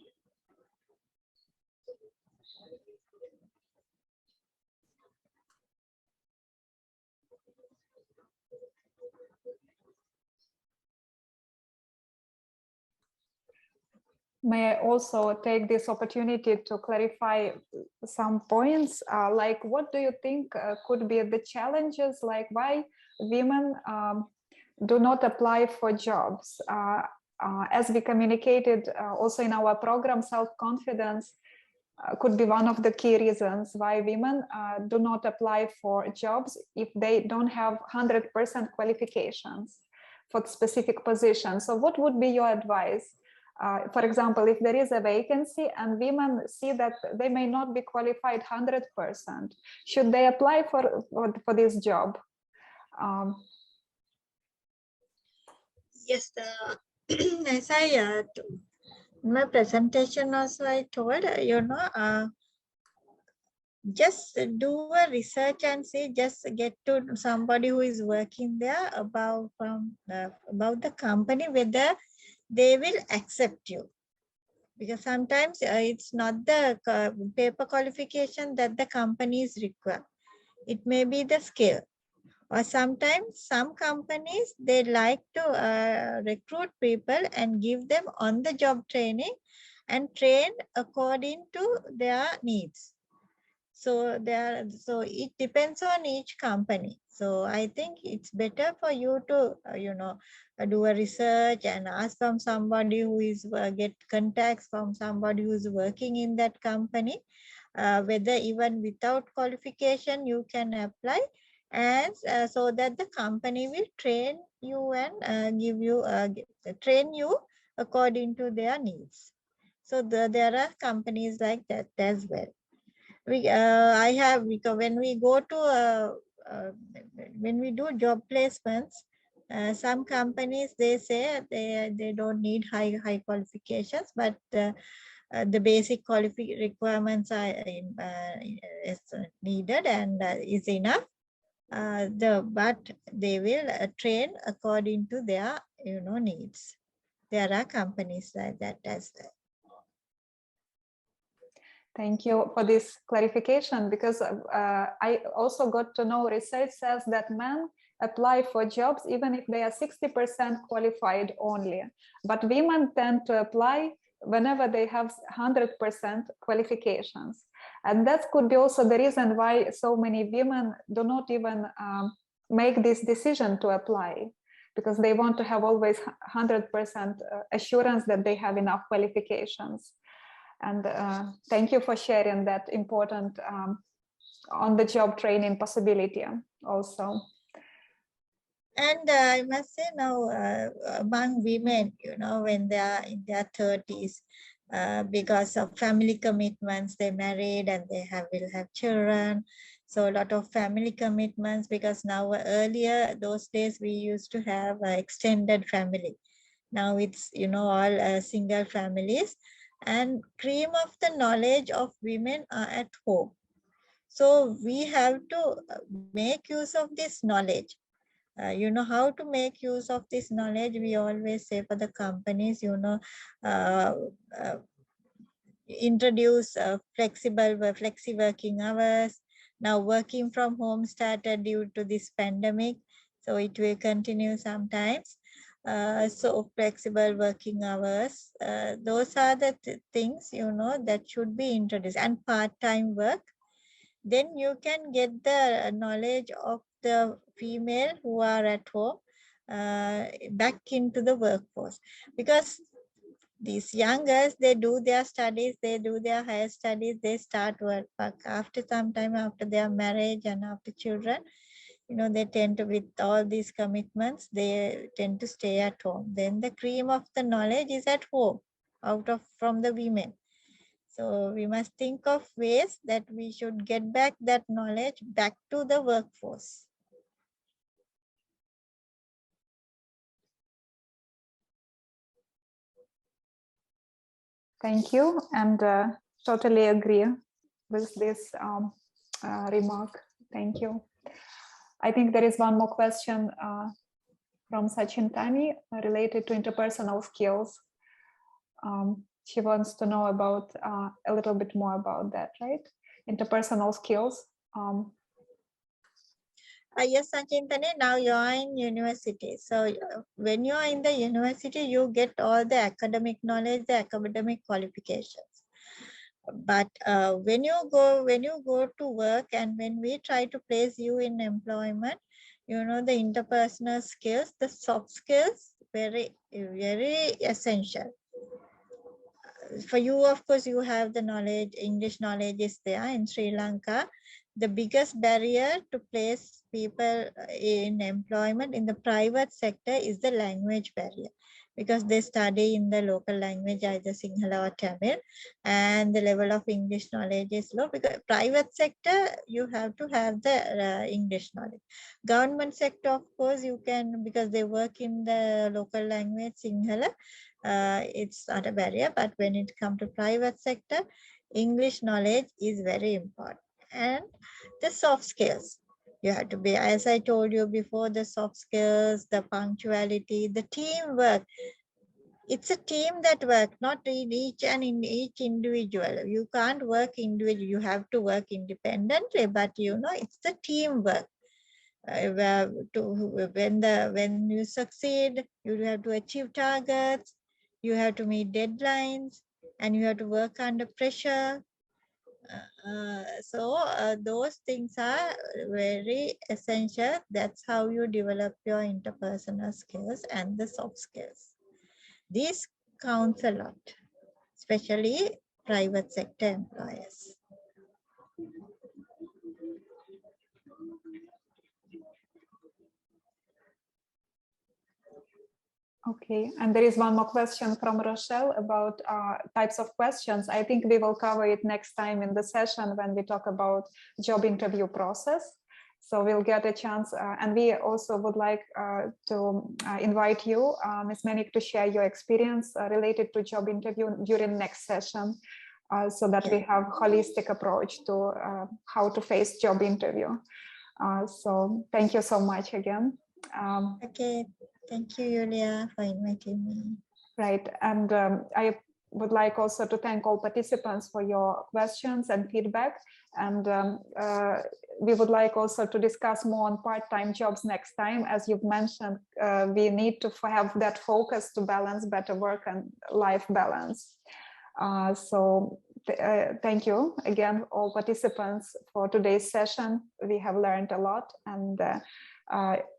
May I also take this opportunity to clarify some points, like what do you think could be the challenges, like why women do not apply for jobs? As we communicated also in our program, self-confidence could be one of the key reasons why women do not apply for jobs if they don't have 100% qualifications for specific positions. So what would be your advice? For example, if there is a vacancy and women see that they may not be qualified 100%, should they apply for this job? Yes, as I in my presentation also I told, just do a research and see, just get to somebody who is working there about the company, whether they will accept you. Because sometimes it's not the paper qualification that the companies require. It may be the skill. Or sometimes some companies, they like to recruit people and give them on-the-job training and train according to their needs. So it depends on each company. So I think it's better for you to, do a research and ask from somebody who is, get contacts from somebody who's working in that company, whether even without qualification you can apply, and so that the company will train you and train you according to their needs. So there are companies like that as well. When we go to when we do job placements, some companies, they say they don't need high qualifications, but the basic requirements are is needed and is enough. But they will train according to their needs. There are companies like that as well. Thank you for this clarification, because I also got to know research says that men apply for jobs even if they are 60% qualified only, but women tend to apply whenever they have 100% qualifications. And that could be also the reason why so many women do not even make this decision to apply, because they want to have always 100% assurance that they have enough qualifications. And thank you for sharing that important on-the-job training possibility also. And I must say now, among women, when they are in their 30s, because of family commitments, they married and they will have children. So a lot of family commitments, because now earlier, those days we used to have extended family. Now it's, all single families. and cream of the knowledge of women are at home. So we have to make use of this knowledge. You know how to make use of this knowledge. We always say for the companies, you know, introduce flexi working hours. Now working from home started due to this pandemic, so it will continue sometimes. So flexible working hours, those are the things, you know, that should be introduced, and part-time work. Then you can get the knowledge of the female who are at home back into the workforce, because these young girls, they do their studies, they do their higher studies, they start work, but after some time, after their marriage and after children, you know, they tend to, with all these commitments, they tend to stay at home. Then the cream of the knowledge is at home, from the women. So we must think of ways that we should get back that knowledge back to the workforce. Thank you, and totally agree with this remark. Thank you. I think there is one more question from Sachin Tani related to interpersonal skills. She wants to know about a little bit more about that, right? Interpersonal skills. Yes, Sanchintane, now you are in university. So when you are in the university, you get all the academic knowledge, the academic qualifications. But when you go to work, and when we try to place you in employment, you know, the interpersonal skills, the soft skills, very essential. For you, of course, you have the knowledge, English knowledge is there in Sri Lanka. The biggest barrier to place people in employment in the private sector is the language barrier, because they study in the local language, either Sinhala or Tamil, and the level of English knowledge is low. Because private sector, you have to have the English knowledge. Government sector, of course, you can, because they work in the local language, Sinhala, it's not a barrier. But when it comes to private sector, English knowledge is very important. And the soft skills, you have to be, as I told you before, the soft skills, the punctuality, the teamwork. It's a team that works, not in each individual. You can't work individually, you have to work independently, but you know, it's the teamwork. When you succeed, you have to achieve targets, you have to meet deadlines, and you have to work under pressure. Those things are very essential. That's how you develop your interpersonal skills and the soft skills. These counts a lot, especially private sector employers. Okay, and there is one more question from Rochelle about types of questions. I think we will cover it next time in the session when we talk about job interview process. So we'll get a chance, and we also would like to invite you, Ms. Menik, to share your experience related to job interview during next session, so that we have holistic approach to how to face job interview. So thank you so much again. Okay. Thank you, Yulia, for inviting me. Right, and I would like also to thank all participants for your questions and feedback. And we would like also to discuss more on part-time jobs next time. As you've mentioned, we need to have that focus to balance better work and life balance. Thank you again, all participants, for today's session. We have learned a lot, and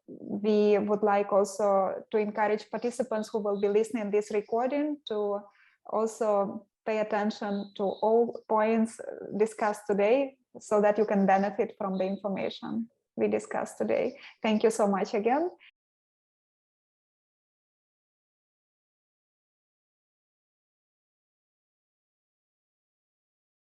we would like also to encourage participants who will be listening this recording to also pay attention to all points discussed today, so that you can benefit from the information we discussed today. Thank you so much again.